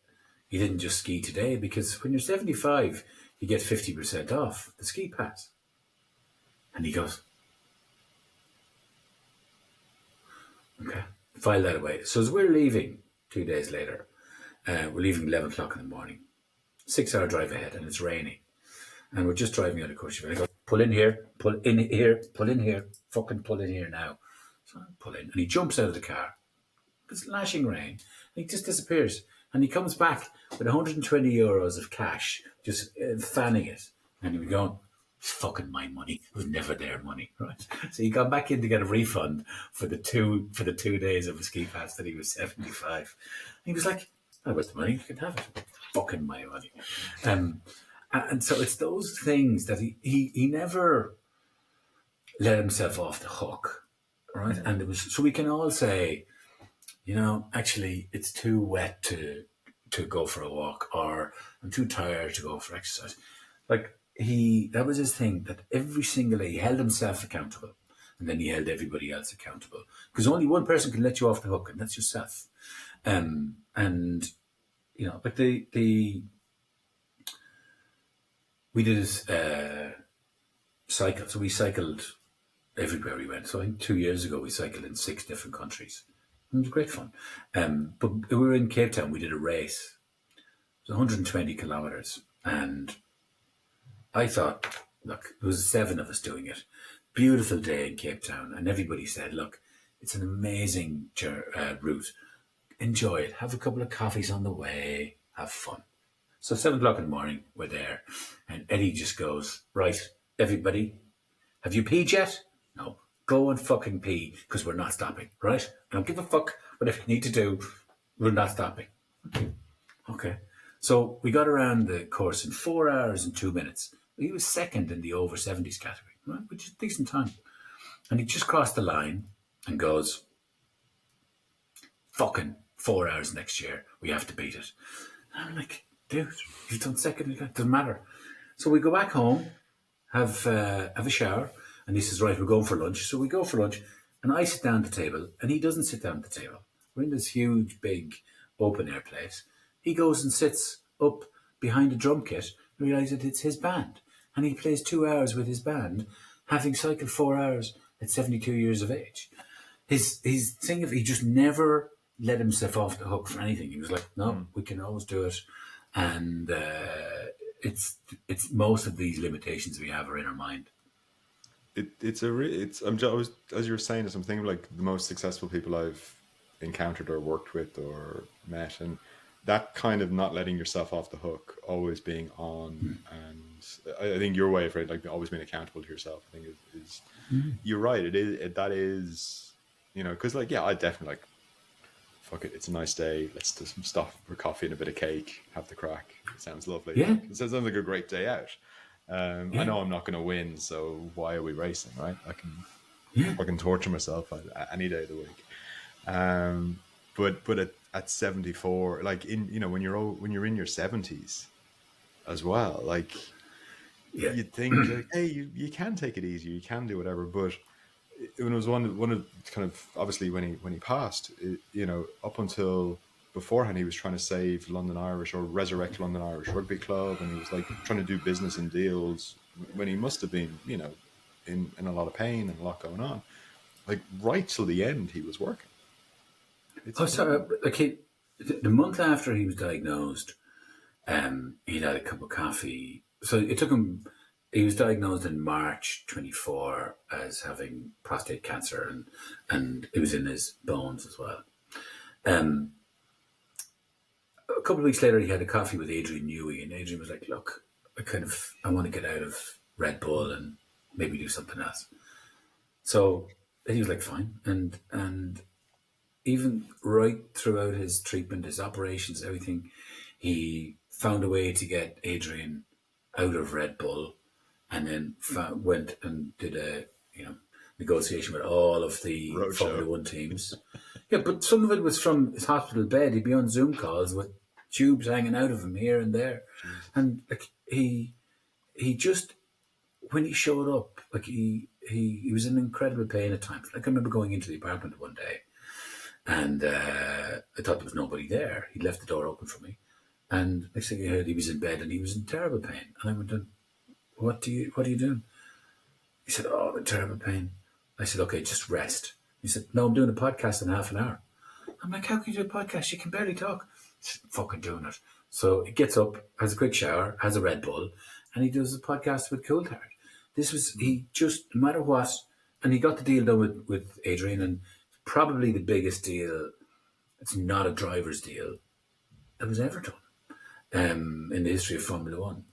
you didn't just ski today, because when you're 75, you get 50% off the ski pass. And he goes, okay, file that away. So as we're leaving 2 days later, we're leaving 11 o'clock in the morning, 6-hour drive ahead, and it's raining. And we're just driving out of Courchevel. I go, pull in here, fucking pull in here now. So I pull in, and he jumps out of the car. It's lashing rain, and he just disappears. And he comes back with 120 euros of cash, just fanning it. And he was going, it's fucking my money. It was never their money, right? So he got back in to get a refund for the 2 days of a ski pass that he was 75. And he was like, I got the money, you can have it. It's fucking my money. And so it's those things that he never let himself off the hook right? And it was so we can all say, actually, it's too wet to go for a walk, or I'm too tired to go for exercise. Like that was his thing, that every single day he held himself accountable, and then he held everybody else accountable, because only one person can let you off the hook, and that's yourself. And like we did this cycle, so we cycled everywhere we went. So I think 2 years ago we cycled in 6 different countries. It was great fun. But we were in Cape Town. We did a race. It was 120 kilometers, and I thought, look, there was 7 of us doing it. Beautiful day in Cape Town, and everybody said, look, it's an amazing route. Enjoy it. Have a couple of coffees on the way. Have fun. So 7 o'clock in the morning, we're there, and Eddie just goes, right, everybody, have you peed yet? No. Go and fucking pee, because we're not stopping, right? I don't give a fuck whatever you need to do. We're not stopping. Okay. So we got around the course in 4 hours and 2 minutes. He was second in the over 70s category, right? Which is a decent time. And he just crossed the line and goes, fucking 4 hours next year. We have to beat it. And I'm like, dude, you've done second. It doesn't matter. So we go back home, have a shower, and he says, right, we're going for lunch. So we go for lunch, and I sit down at the table, and he doesn't sit down at the table. We're in this huge, big, open-air place. He goes and sits up behind a drum kit and realises that it's his band. And he plays 2 hours with his band, having cycled 4 hours at 72 years of age. His thing, he just never let himself off the hook for anything. He was like, no, we can always do it. And it's most of these limitations we have are in our mind. As you were saying this, I'm thinking of like the most successful people I've encountered or worked with or met, and that kind of not letting yourself off the hook, always being on, and I think your way of it, like always being accountable to yourself, I think is you're right. That is, because like, yeah, I definitely like, fuck it, it's a nice day, let's do some stuff for coffee and a bit of cake, have the crack. It sounds lovely. Yeah. It sounds like a great day out. I know I'm not going to win, so why are we racing, right? I can torture myself any day of the week. But at 74, like when you're in your 70s as well, like you'd think like, hey, you can take it easy, you can do whatever. But when it was one of kind of, obviously when he passed, up until beforehand, he was trying to save London Irish or resurrect London Irish Rugby Club, and he was like trying to do business and deals when he must have been, in a lot of pain and a lot going on. Like right till the end, he was working. The month after he was diagnosed, he'd had a cup of coffee. So it took him. He was diagnosed in March 24 as having prostate cancer, and it was in his bones as well. A couple of weeks later, he had a coffee with Adrian Newey, and Adrian was like, look, I want to get out of Red Bull and maybe do something else. So he was like, fine. And even right throughout his treatment, his operations, everything, he found a way to get Adrian out of Red Bull, and then went and did a negotiation with all of the Formula One teams. Yeah, but some of it was from his hospital bed. He'd be on Zoom calls with tubes hanging out of him here and there. Jesus. And like he just, when he showed up, like he was in incredible pain at times. Like I remember going into the apartment one day, and I thought there was nobody there. He left the door open for me, and next thing I heard, he was in bed and he was in terrible pain. And I went, what are you doing? He said, oh, I'm in terrible pain. I said, okay, just rest. He said, no, I'm doing a podcast in half an hour. I'm like, how can you do a podcast? You can barely talk. He said, fucking doing it. So he gets up, has a quick shower, has a Red Bull, and he does a podcast with Coulthard. He just, no matter what, and he got the deal done with Adrian, and probably the biggest deal, it's not a driver's deal, that was ever done in the history of Formula One.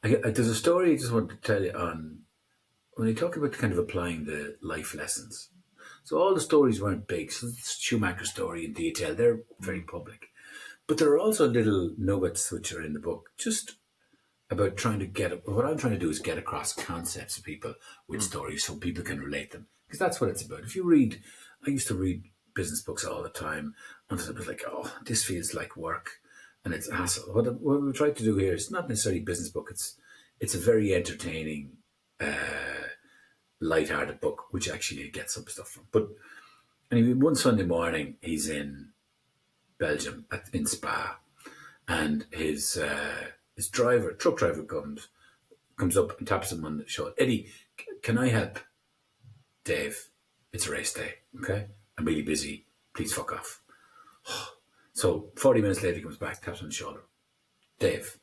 There's a story I just want to tell you on, when you talk about kind of applying the life lessons. So all the stories weren't big. So the Schumacher story in detail, they're very public. But there are also little nuggets which are in the book. Just about trying to what I'm trying to do is get across concepts to people with stories so people can relate them. Because that's what it's about. I used to read business books all the time, and it was like, oh, this feels like work and it's hassle. What we try to do here is not necessarily a business book. It's a very entertaining, light-hearted book, which actually you get some stuff from. But anyway, one Sunday morning, he's in Belgium in Spa, and his truck driver comes up and taps him on the shoulder. Eddie, can I help? Dave, it's a race day, okay? I'm really busy. Please fuck off. So 40 minutes later, he comes back, taps on the shoulder. Dave,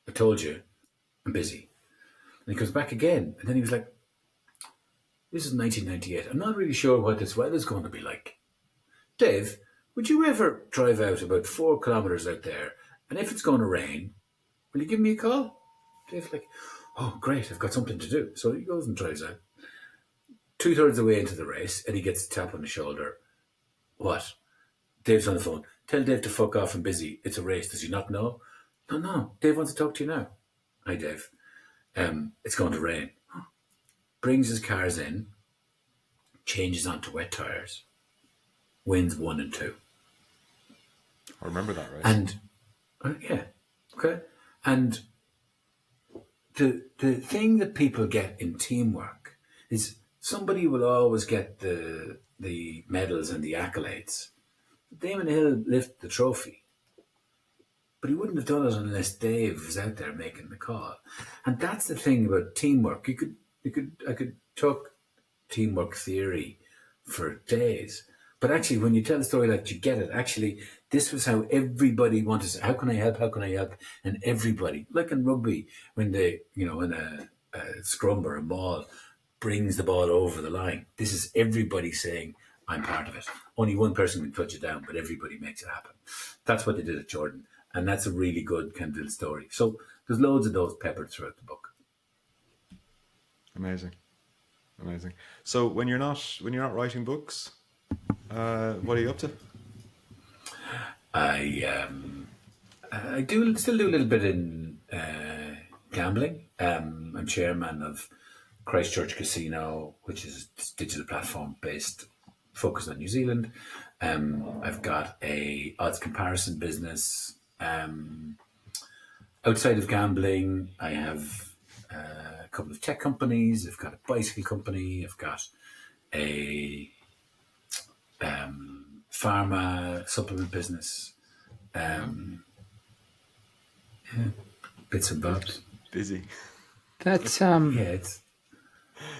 I told you, I'm busy. And he comes back again, and then he was like, this is 1998. I'm not really sure what this weather's going to be like. Dave, would you ever drive out about 4 kilometres out there, and if it's going to rain, will you give me a call? Dave's like, oh, great, I've got something to do. So he goes and drives out. 2/3 of the way into the race, and he gets a tap on the shoulder. What? Dave's on the phone. Tell Dave to fuck off, I'm busy. It's a race. Does he not know? No. Dave wants to talk to you now. Hi, Dave. It's going to rain. Brings his cars in, changes onto wet tyres, wins 1 and 2. I remember that race. And yeah, okay. And the thing that people get in teamwork is somebody will always get the medals and the accolades. Damon Hill lifted the trophy, but he wouldn't have done it unless Dave was out there making the call. And that's the thing about teamwork. I could talk teamwork theory for days. But actually, when you tell a story like you get it, actually, this was how everybody wanted to. How can I help? How can I help? And everybody, like in rugby, when a scrum or a ball brings the ball over the line, this is everybody saying, I'm part of it. Only one person can touch it down, but everybody makes it happen. That's what they did at Jordan. And that's a really good kind of little story. So there's loads of those peppered throughout the book. Amazing. So when you're not writing books, what are you up to? I still do a little bit in gambling. I'm chairman of Christchurch Casino, which is a digital platform based, focused on New Zealand. I've got a odds comparison business. Outside of gambling, I have a couple of tech companies. I've got a bicycle company. I've got a pharma supplement business. Bits and bobs. Busy. That's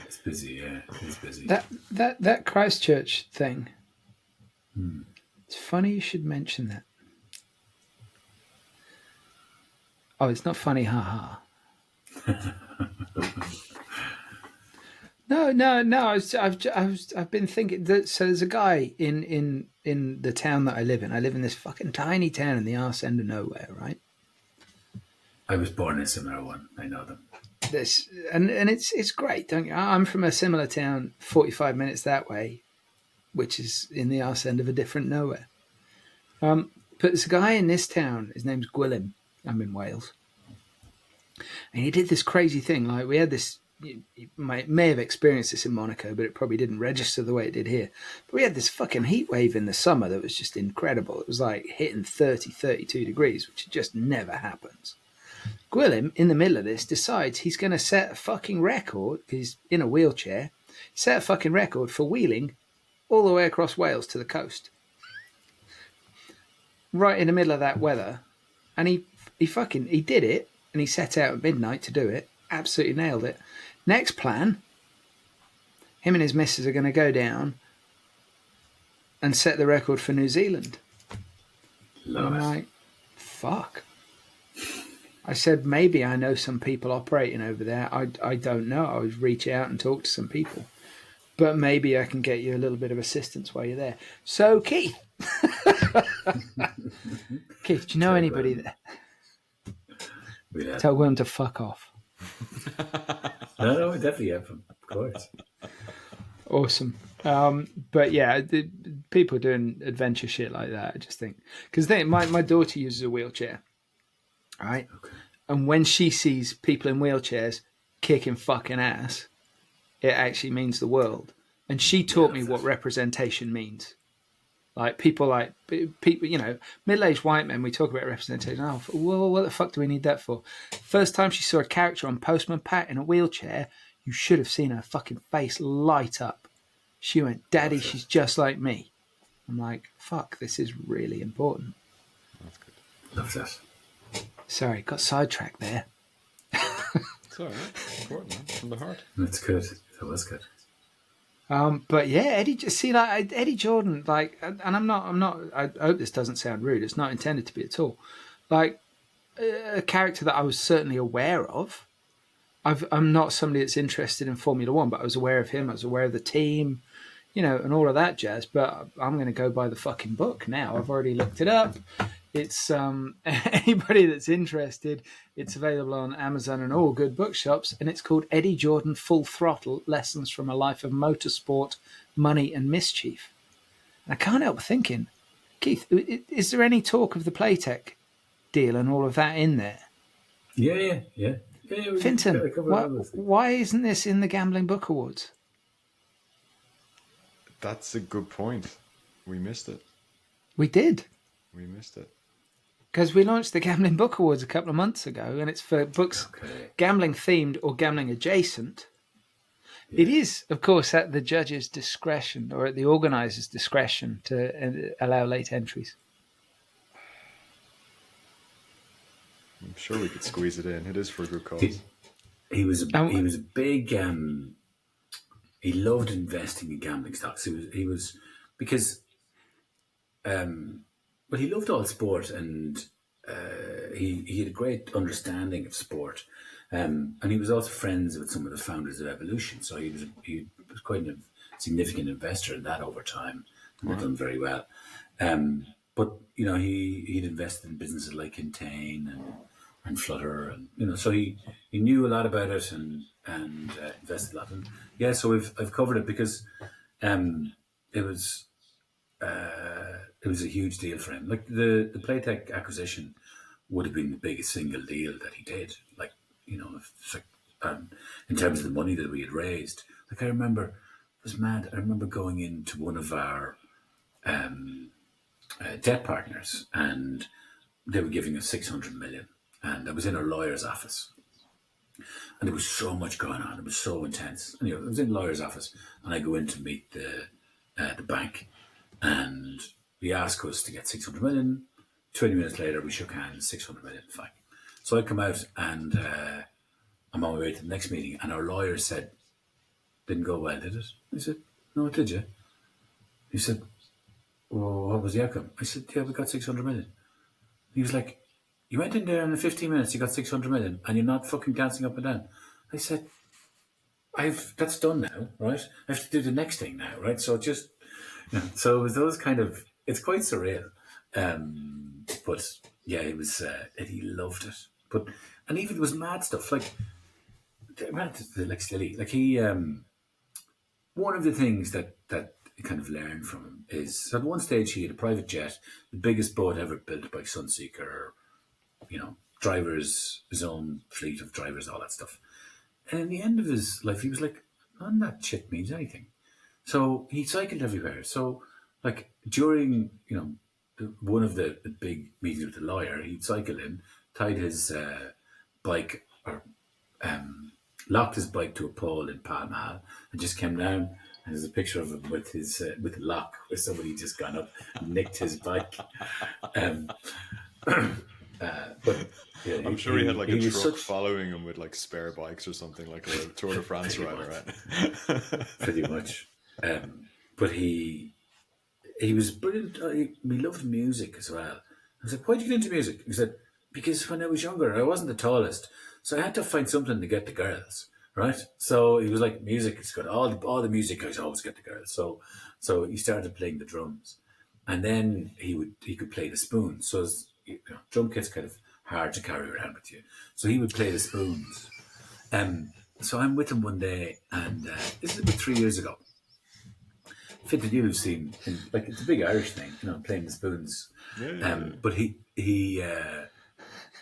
it's busy. Yeah, it's busy. That Christchurch thing. It's funny you should mention that. Oh, it's not funny, haha. No. I've been thinking that. So there's a guy in the town that I live in. I live in this fucking tiny town in the arse end of nowhere, right? I was born in a similar one. I know them. And it's great. Don't you? I'm from a similar town, 45 minutes that way, which is in the arse end of a different nowhere. But there's a guy in this town. His name's Gwilym. I'm in Wales, and he did this crazy thing. Like we had this. You may have experienced this in Monaco, but it probably didn't register the way it did here. But we had this fucking heat wave in the summer that was just incredible. It was like hitting 30, 32 degrees, which just never happens. Gwilym, in the middle of this, decides he's going to set a fucking record, because he's in a wheelchair, set a fucking record for wheeling all the way across Wales to the coast. Right in the middle of that weather. And he did it, and he set out at midnight to do it. Absolutely nailed it. Next plan, him and his missus are going to go down and set the record for New Zealand. I'm like, fuck. I said, maybe I know some people operating over there. I don't know. I would reach out and talk to some people. But maybe I can get you a little bit of assistance while you're there. So, Keith. Keith, do you know anybody there? Yeah. Tell Willem to fuck off. No, I definitely have them, of course. Awesome. But yeah, the people doing adventure shit like that, I just think. Because my daughter uses a wheelchair, right? Okay. And when she sees people in wheelchairs kicking fucking ass, it actually means the world. And she taught me what representation means. Like people, middle-aged white men, we talk about representation. Oh, well, what the fuck do we need that for? First time she saw a character on Postman Pat in a wheelchair, you should have seen her fucking face light up. She went, "Daddy, she's just like me." I'm like, fuck, this is really important. That's good. Love that. Sorry, got sidetracked there. It's all right. Important, man. From the heart. That's good. That was good. But yeah, Eddie Jordan, like, and I'm not. I hope this doesn't sound rude. It's not intended to be at all. Like a character that I was certainly aware of. I'm not somebody that's interested in Formula One, but I was aware of him. I was aware of the team, and all of that jazz. But I'm going to go by the fucking book now. I've already looked it up. It's anybody that's interested, it's available on Amazon and all good bookshops, and it's called Eddie Jordan Full Throttle: Lessons from a Life of Motorsport, Money and Mischief. And I can't help thinking, Keith, is there any talk of the Playtech deal and all of that in there? Yeah. Fintan, why isn't this in the Gambling Book Awards? That's a good point. We missed it. We did. We missed it. Because we launched the Gambling Book Awards a couple of months ago, and it's for books gambling themed or gambling adjacent. Yeah. It is, of course, at the judge's discretion or at the organiser's discretion to allow late entries. I'm sure we could squeeze it in. It is for a good cause. He was a big. He loved investing in gambling stocks. He was because. But he loved all sport, and he had a great understanding of sport, and he was also friends with some of the founders of Evolution. So he was quite a significant investor in that over time, and had done very well. But he'd invested in businesses like Entain and Flutter, and so he knew a lot about it and invested a lot. And yeah, so I've covered it because it was. It was a huge deal for him. Like the Playtech acquisition would have been the biggest single deal that he did. Like, it's like, in terms of the money that we had raised. Like I remember, it was mad. I remember going into one of our debt partners, and they were giving us 600 million. And I was in our lawyer's office, and there was so much going on. It was so intense. And, I was in the lawyer's office, and I go in to meet the bank. And he asked us to get 600 million. 20 minutes later, we shook hands, 600 million, fine. So I come out and I'm on my way to the next meeting, and our lawyer said, "Didn't go well, did it?" I said, "No, it did you?" He said, "Well, what was the outcome?" I said, "Yeah, we got 600 million. He was like, "You went in there and in 15 minutes, you got 600 million, and you're not fucking dancing up and down." I said, that's done now, right? I have to do the next thing now, right? So just... So it was those kind of, it's quite surreal. But yeah, it was, and he loved it. But, and even it was mad stuff, like silly. Like he, one of the things that I kind of learned from him is at one stage he had a private jet, the biggest boat ever built by Sunseeker, drivers, his own fleet of drivers, all that stuff. And in the end of his life, he was like, none of that shit means anything. So he cycled everywhere. So, like, during, one of the big meetings with the lawyer, he'd cycle in, tied his bike, or locked his bike to a pole in Pall Mall, and just came down, and there's a picture of him with his with the lock, where somebody just gone up and nicked his bike. But yeah, I'm sure he had like a truck following him with like spare bikes or something, like a Tour de France rider, right? Pretty much. But he was brilliant. We loved music as well. I was like, "Why'd you get into music?" He said, "Because when I was younger, I wasn't the tallest, so I had to find something to get the girls." Right? So he was like, "Music is good. All the music guys always get the girls." So he started playing the drums, and then he could play the spoons. So drum kit's kind of hard to carry around with you. So he would play the spoons. So I'm with him one day, and this is about 3 years ago. Fintan, you've seen, it's a big Irish thing, playing the spoons. Yeah. But he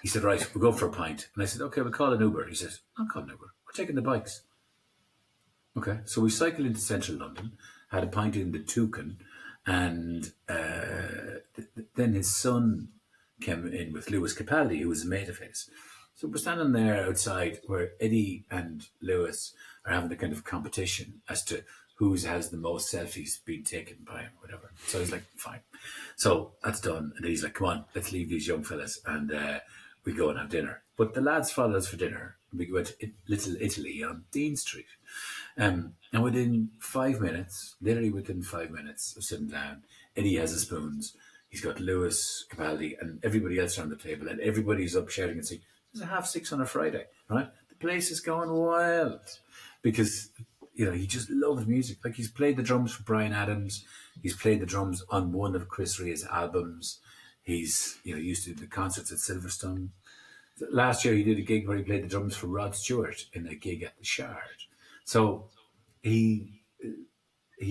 He said, right, we'll go for a pint. And I said, okay, we'll call an Uber. He says, I'll call an Uber. We're taking the bikes. Okay, so we cycled into central London, had a pint in the Toucan, and then his son came in with Lewis Capaldi, who was a mate of his. So we're standing there outside where Eddie and Lewis are having a kind of competition as to who has the most selfies being taken by him, whatever. So he's like, fine. So that's done. And he's like, come on, let's leave these young fellas and we go and have dinner. But the lads followed us for dinner. We went to Little Italy on Dean Street. And within 5 minutes, literally within 5 minutes of sitting down, Eddie has his spoons. He's got Lewis Capaldi and everybody else around the table, and everybody's up shouting and saying, "It's 6:30 on a Friday, right?" The place is going wild because he just loves music. Like, he's played the drums for Bryan Adams. He's played the drums on one of Chris Rea's albums. He's used to do the concerts at Silverstone. Last year he did a gig where he played the drums for Rod Stewart in a gig at the Shard. So he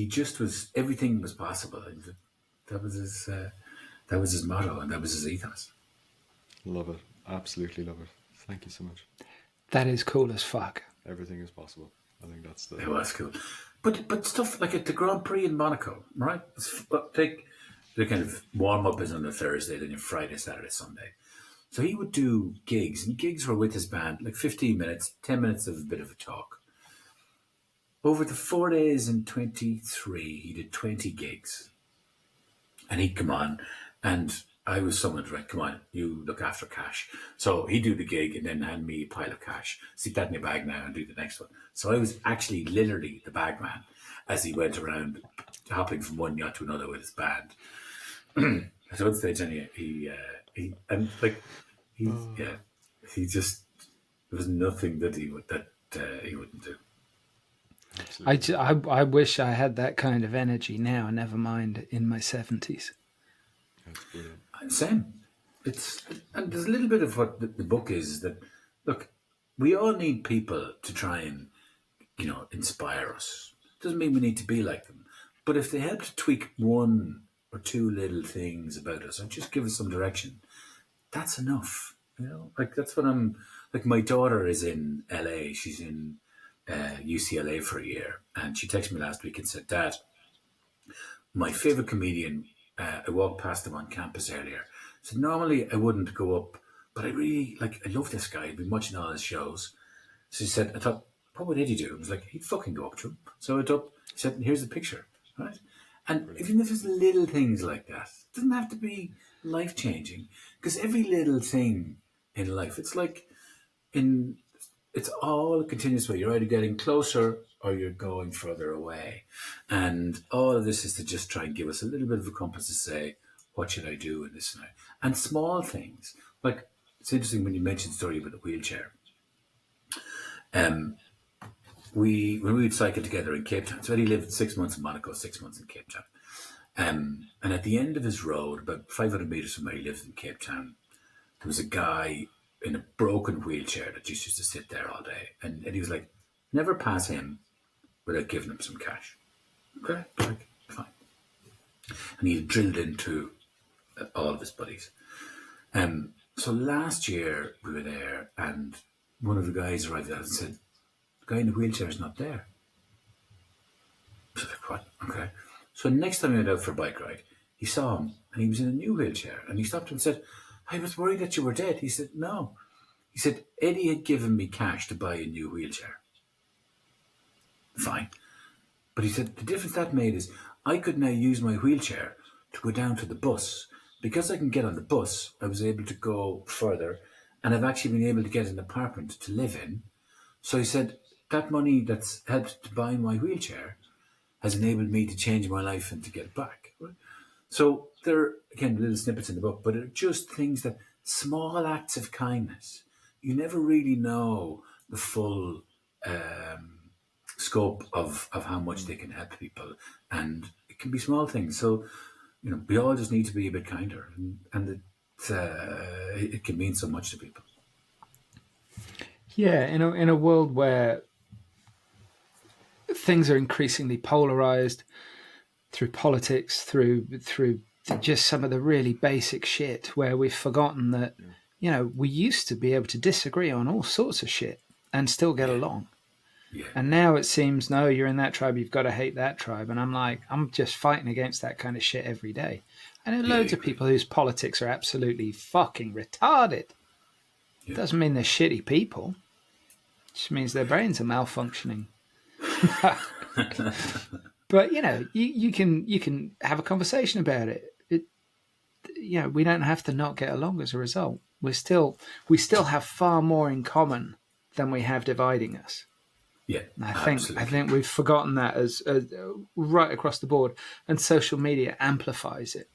just was, everything was possible. That was his motto, and that was his ethos. Love it. Absolutely love it. Thank you so much. That is cool as fuck. Everything is possible. I think that's the... It was cool. But stuff like at the Grand Prix in Monaco, right? Take the kind of warm-up is on a Thursday, then your Friday, Saturday, Sunday. So he would do gigs, and gigs were with his band, like 15 minutes, 10 minutes of a bit of a talk. Over the 4 days in 23, he did 20 gigs. And he'd come on, and I was summoned, right, come on, you look after cash. So he'd do the gig and then hand me a pile of cash. Stick that in your bag now and do the next one. So I was actually literally the bag man as he went around hopping from one yacht to another with his band. At one stage, he just, there was nothing that he wouldn't do. I wish I had that kind of energy now, never mind in my 70s. That's brilliant. Same. And there's a little bit of what the book is that, look, we all need people to try and, inspire us. Doesn't mean we need to be like them. But if they help to tweak one or two little things about us and just give us some direction, that's enough. Like, that's what like, my daughter is in LA. She's in UCLA for a year. And she texted me last week and said, Dad, my favorite comedian, I walked past him on campus earlier. So normally I wouldn't go up, but I love this guy. I've been watching all his shows. So she said, I thought, what would Eddie do? I was like, he'd fucking go up to him. So I went up, he said, here's the picture, right? And even if it's little things like that, it doesn't have to be life-changing, because every little thing in life, it's like it's all a continuous way. You're either getting closer or you're going further away. And all of this is to just try and give us a little bit of a compass to say, what should I do in this now? And small things. Like, it's interesting when you mentioned the story about the wheelchair. When we would cycle together in Cape Town, so he lived 6 months in Monaco, 6 months in Cape Town. And at the end of his road, about 500 metres from where he lived in Cape Town, there was a guy in a broken wheelchair that just used to sit there all day. And he was like, never pass him without giving him some cash. Okay, like, fine. And he had drilled into all of his buddies. So last year we were there, and one of the guys arrived out and said, the guy in the wheelchair is not there. I was like, what? Okay. So next time he went out for a bike ride, he saw him, and he was in a new wheelchair. And he stopped and said, I was worried that you were dead. He said, no. He said, Eddie had given me cash to buy a new wheelchair. Fine. But he said, the difference that made is I could now use my wheelchair to go down to the bus. Because I can get on the bus, I was able to go further, and I've actually been able to get an apartment to live in. So he said, that money that's helped to buy my wheelchair has enabled me to change my life and to get it back. Right? So there are, again, little snippets in the book, but they're just things that, small acts of kindness. You never really know the full scope of how much they can help people. And it can be small things. So, we all just need to be a bit kinder, and it can mean so much to people. Yeah, in a world where things are increasingly polarized through politics, through just some of the really basic shit, where we've forgotten that we used to be able to disagree on all sorts of shit and still get along. Yeah. And now it seems, no, you're in that tribe, you've got to hate that tribe. And I'm like, I'm just fighting against that kind of shit every day. I know loads of people whose politics are absolutely fucking retarded. Yeah. Doesn't mean they're shitty people. It just means their brains are malfunctioning. But, you can have a conversation about it. We don't have to not get along as a result. We still have far more in common than we have dividing us. Yeah, And I absolutely. think we've forgotten that as right across the board, and social media amplifies it.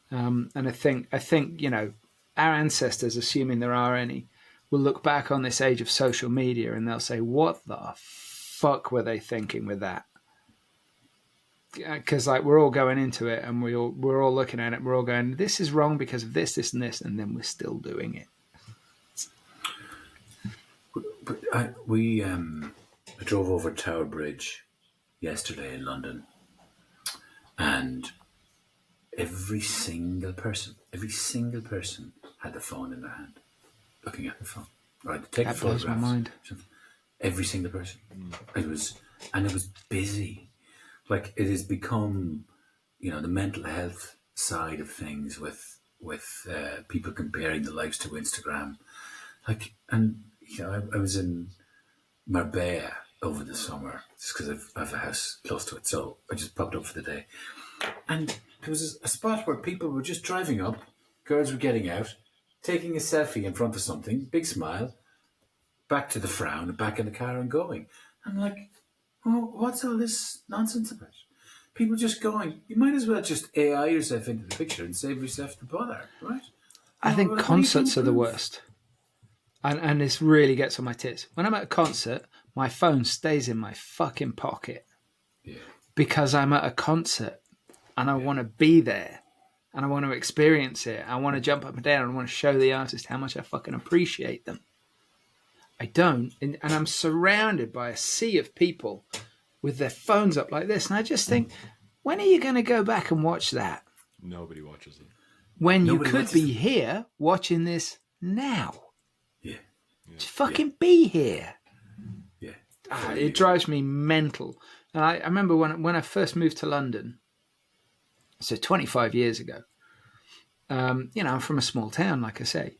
And I think our ancestors, assuming there are any, will look back on this age of social media and they'll say, "What the fuck were they thinking with that?" Because we're all going into it and we're all looking at it. We're all going, "This is wrong because of this, this, and this," and then we're still doing it. But I drove over Tower Bridge yesterday in London, and every single person had the phone in their hand, looking at the phone. Right, take That blows my mind. Every single person. It was busy. Like, it has become, the mental health side of things with people comparing their lives to Instagram. Like, and I was in Marbella over the summer just because I have a house close to it, so I just popped up for the day. And there was a spot where people were just driving up, girls were getting out, taking a selfie in front of something, big smile, back to the frown, back in the car and going. I'm like, oh, what's all this nonsense about? People just going, you might as well just AI yourself into the picture and save yourself the bother, right? I think concerts are the worst. And this really gets on my tits. When I'm at a concert, my phone stays in my fucking pocket. Yeah. Because I'm at a concert and I want to be there and I want to experience it. I want to jump up and down and I want to show the artist how much I fucking appreciate them. I don't. And I'm surrounded by a sea of people with their phones up like this. And I just think, when are you going to go back and watch that? Nobody watches it. When you could be here watching this now. Yeah. Just fucking be here. Yeah. It drives me mental. And I remember when I first moved to London, so 25 years ago, I'm from a small town, like I say.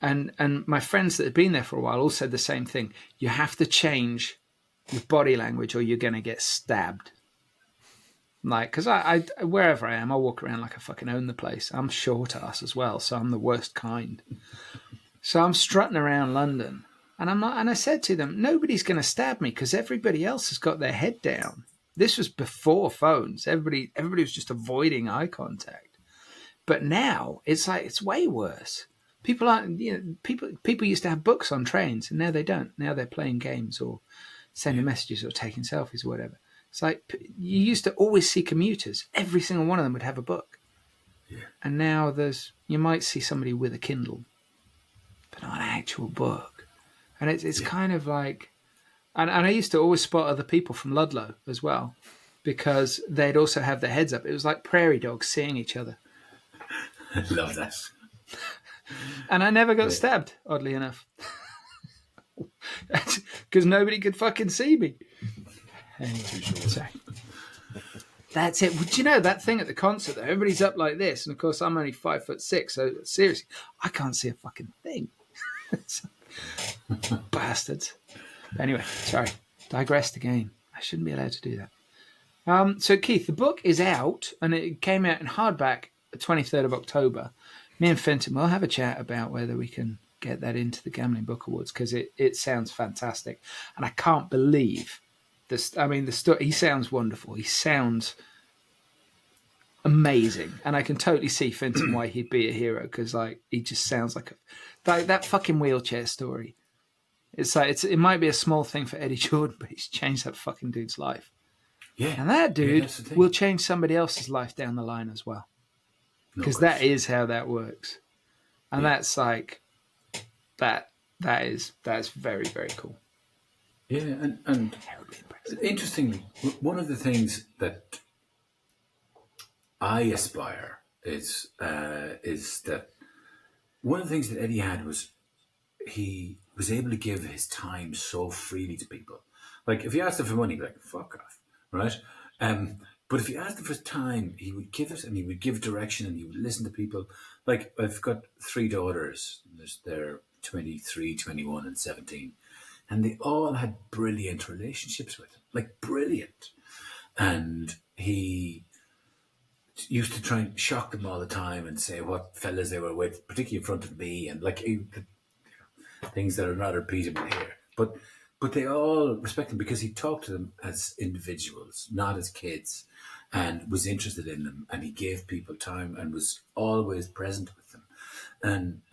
And my friends that had been there for a while all said the same thing. You have to change your body language or you're going to get stabbed. Like, because I wherever I am, I walk around like I fucking own the place. I'm short ass as well, so I'm the worst kind. So I'm strutting around London, and I said to them, nobody's going to stab me because everybody else has got their head down. This was before phones. Everybody was just avoiding eye contact. But now it's like it's way worse. People aren't. People used to have books on trains, and now they don't. Now they're playing games or sending messages or taking selfies or whatever. It's like you used to always see commuters. Every single one of them would have a book. Yeah. And now you might see somebody with a Kindle, but not an actual book. And it's kind of like, and I used to always spot other people from Ludlow as well, because they'd also have their heads up. It was like prairie dogs seeing each other. I love that. And I never got stabbed, oddly enough. Because nobody could fucking see me. Sorry. That's it. Would you know that thing at the concert? Everybody's up like this, and of course I'm only 5'6", so seriously, I can't see a fucking thing. Bastards. But anyway, sorry, digressed again. I shouldn't be allowed to do that. So Keith, the book is out, and it came out in hardback the 23rd of October. Me and Fintan will have a chat about whether we can get that into the Gambling Book Awards because it sounds fantastic, and I can't believe this. I mean, he sounds wonderful. He sounds amazing, and I can totally see Fintan why he'd be a hero because he just sounds like that fucking wheelchair story. It's like it might be a small thing for Eddie Jordan, but he's changed that fucking dude's life. Yeah, and that dude will change somebody else's life down the line as well. Because that is how that works, and that's like that's very, very cool. Yeah, and interestingly, one of the things that I aspire is that one of the things that Eddie had was he was able to give his time so freely to people. Like if you asked him for money, he'd be like, fuck off, right? But if you asked him for his time, he would give it, and he would give direction, and he would listen to people. Like I've got 3 daughters. They're 23, 21 and 17. And they all had brilliant relationships with him, like brilliant. And he used to try and shock them all the time and say what fellas they were with, particularly in front of me, and like things that are not repeatable here. But they all respect him because he talked to them as individuals, not as kids, and was interested in them, and he gave people time and was always present with them.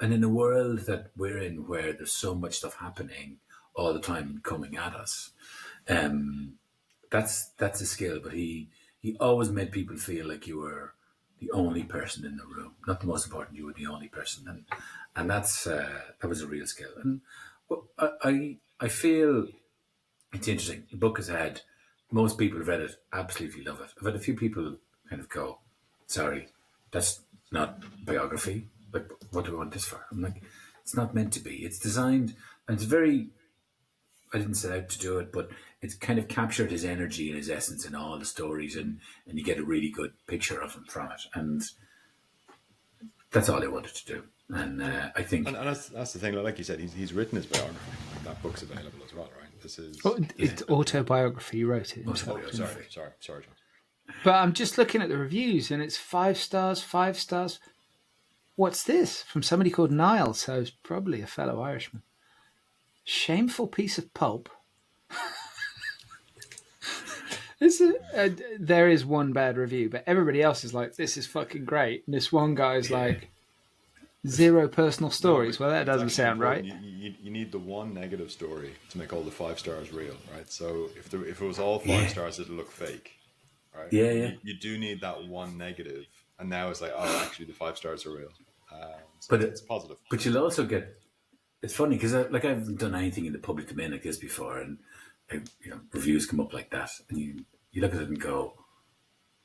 And in a world that we're in where there's so much stuff happening all the time coming at us, that's a skill. But he always made people feel like you were the only person in the room, not the most important. You were the only person, and that's that was a real skill. And I feel it's interesting. The book has had most people who've read it absolutely love it. I've had a few people kind of go, "Sorry, that's not biography. Like, what do I want this for?" I'm like, it's not meant to be. It's designed, and it's very. I didn't set out to do it, but it's kind of captured his energy and his essence in all the stories, and you get a really good picture of him from it. And that's all I wanted to do. And I think, and that's the thing. Like you said, he's written his biography. That book's available as well, right? This is it's autobiography. He wrote it himself. Sorry, John. But I'm just looking at the reviews, and it's 5 stars, 5 stars. What's this? From somebody called Niall, so it's probably a fellow Irishman. Shameful piece of pulp. There is one bad review, but everybody else is like, this is fucking great. And this one guy's like, 0 personal stories. Well, that doesn't sound right. You need the one negative story to make all the 5 stars real, right? So if it was all 5 stars, it'll look fake, right? Yeah. You do need that one negative, and now it's like, oh, actually, the 5 stars are real. But it's positive. But you'll also get. It's funny because I haven't done anything in the public domain like this before, and reviews come up like that, and you look at it and go,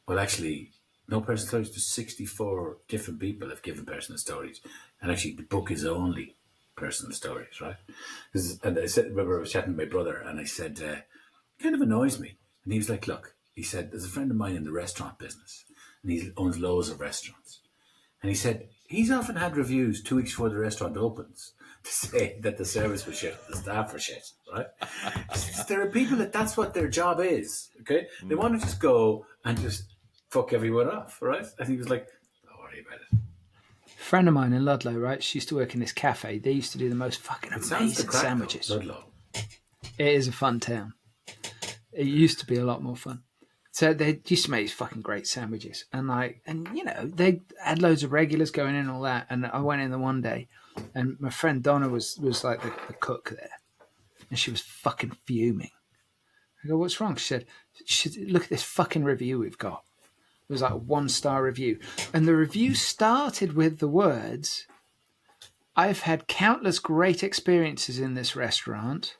well, actually, no personal stories. There's 64 different people have given personal stories, and actually, the book is only personal stories, right? And I remember I was chatting with my brother, and I said, it kind of annoys me, and he was like, look, he said, there's a friend of mine in the restaurant business, and he owns loads of restaurants, and he said he's often had reviews 2 weeks before the restaurant opens to say that the service was shit, the staff were shit, right? There are people that's what their job is, okay? They want to just go and just fuck everyone off, right? And he was like, don't worry about it. A friend of mine in Ludlow, right? She used to work in this cafe. They used to do the most fucking amazing sandwiches. Ludlow. It is a fun town. It used to be a lot more fun. So they used to make these fucking great sandwiches. And they had loads of regulars going in and all that. And I went in there one day, and my friend Donna was like the cook there. And she was fucking fuming. I go, what's wrong? She said, look at this fucking review we've got. It was like a 1-star review. And the review started with the words, I've had countless great experiences in this restaurant,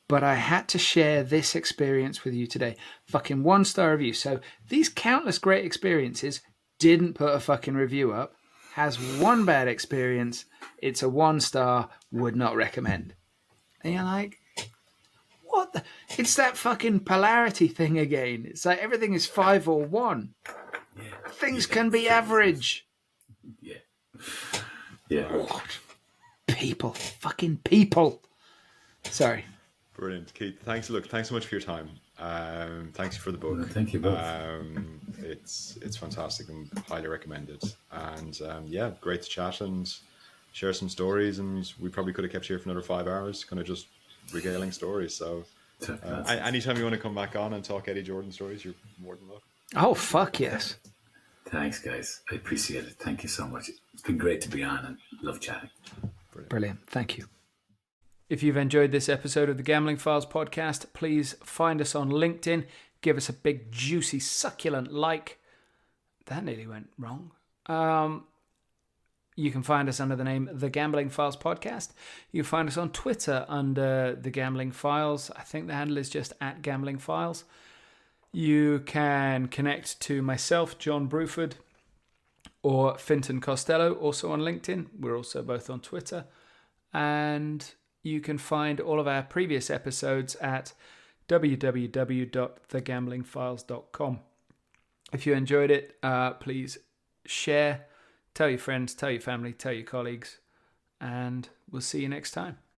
but I had to share this experience with you today. Fucking 1-star review. So these countless great experiences didn't put a fucking review up. Has one bad experience. It's a 1-star. Would not recommend. And you're like, what? It's that fucking polarity thing again. It's like everything is 5 or 1. Yeah. Things can be average. Yeah. What? People. Fucking people. Sorry. Brilliant, Keith. Thanks so much for your time. Thanks for the book. No, thank you both. It's fantastic and highly recommended. And great to chat and share some stories. And we probably could have kept you here for another 5 hours, kind of just regaling stories. So anytime you want to come back on and talk Eddie Jordan stories, you're more than welcome. Oh, fuck yes. Thanks, guys. I appreciate it. Thank you so much. It's been great to be on and love chatting. Brilliant. Thank you. If you've enjoyed this episode of the Gambling Files podcast, please find us on LinkedIn. Give us a big, juicy, succulent like. That nearly went wrong. You can find us under the name The Gambling Files Podcast. You can find us on Twitter under The Gambling Files. I think the handle is just @GamblingFiles. You can connect to myself, John Bruford, or Fintan Costello, also on LinkedIn. We're also both on Twitter. And you can find all of our previous episodes at www.thegamblingfiles.com. If you enjoyed it, please share, tell your friends, tell your family, tell your colleagues, and we'll see you next time.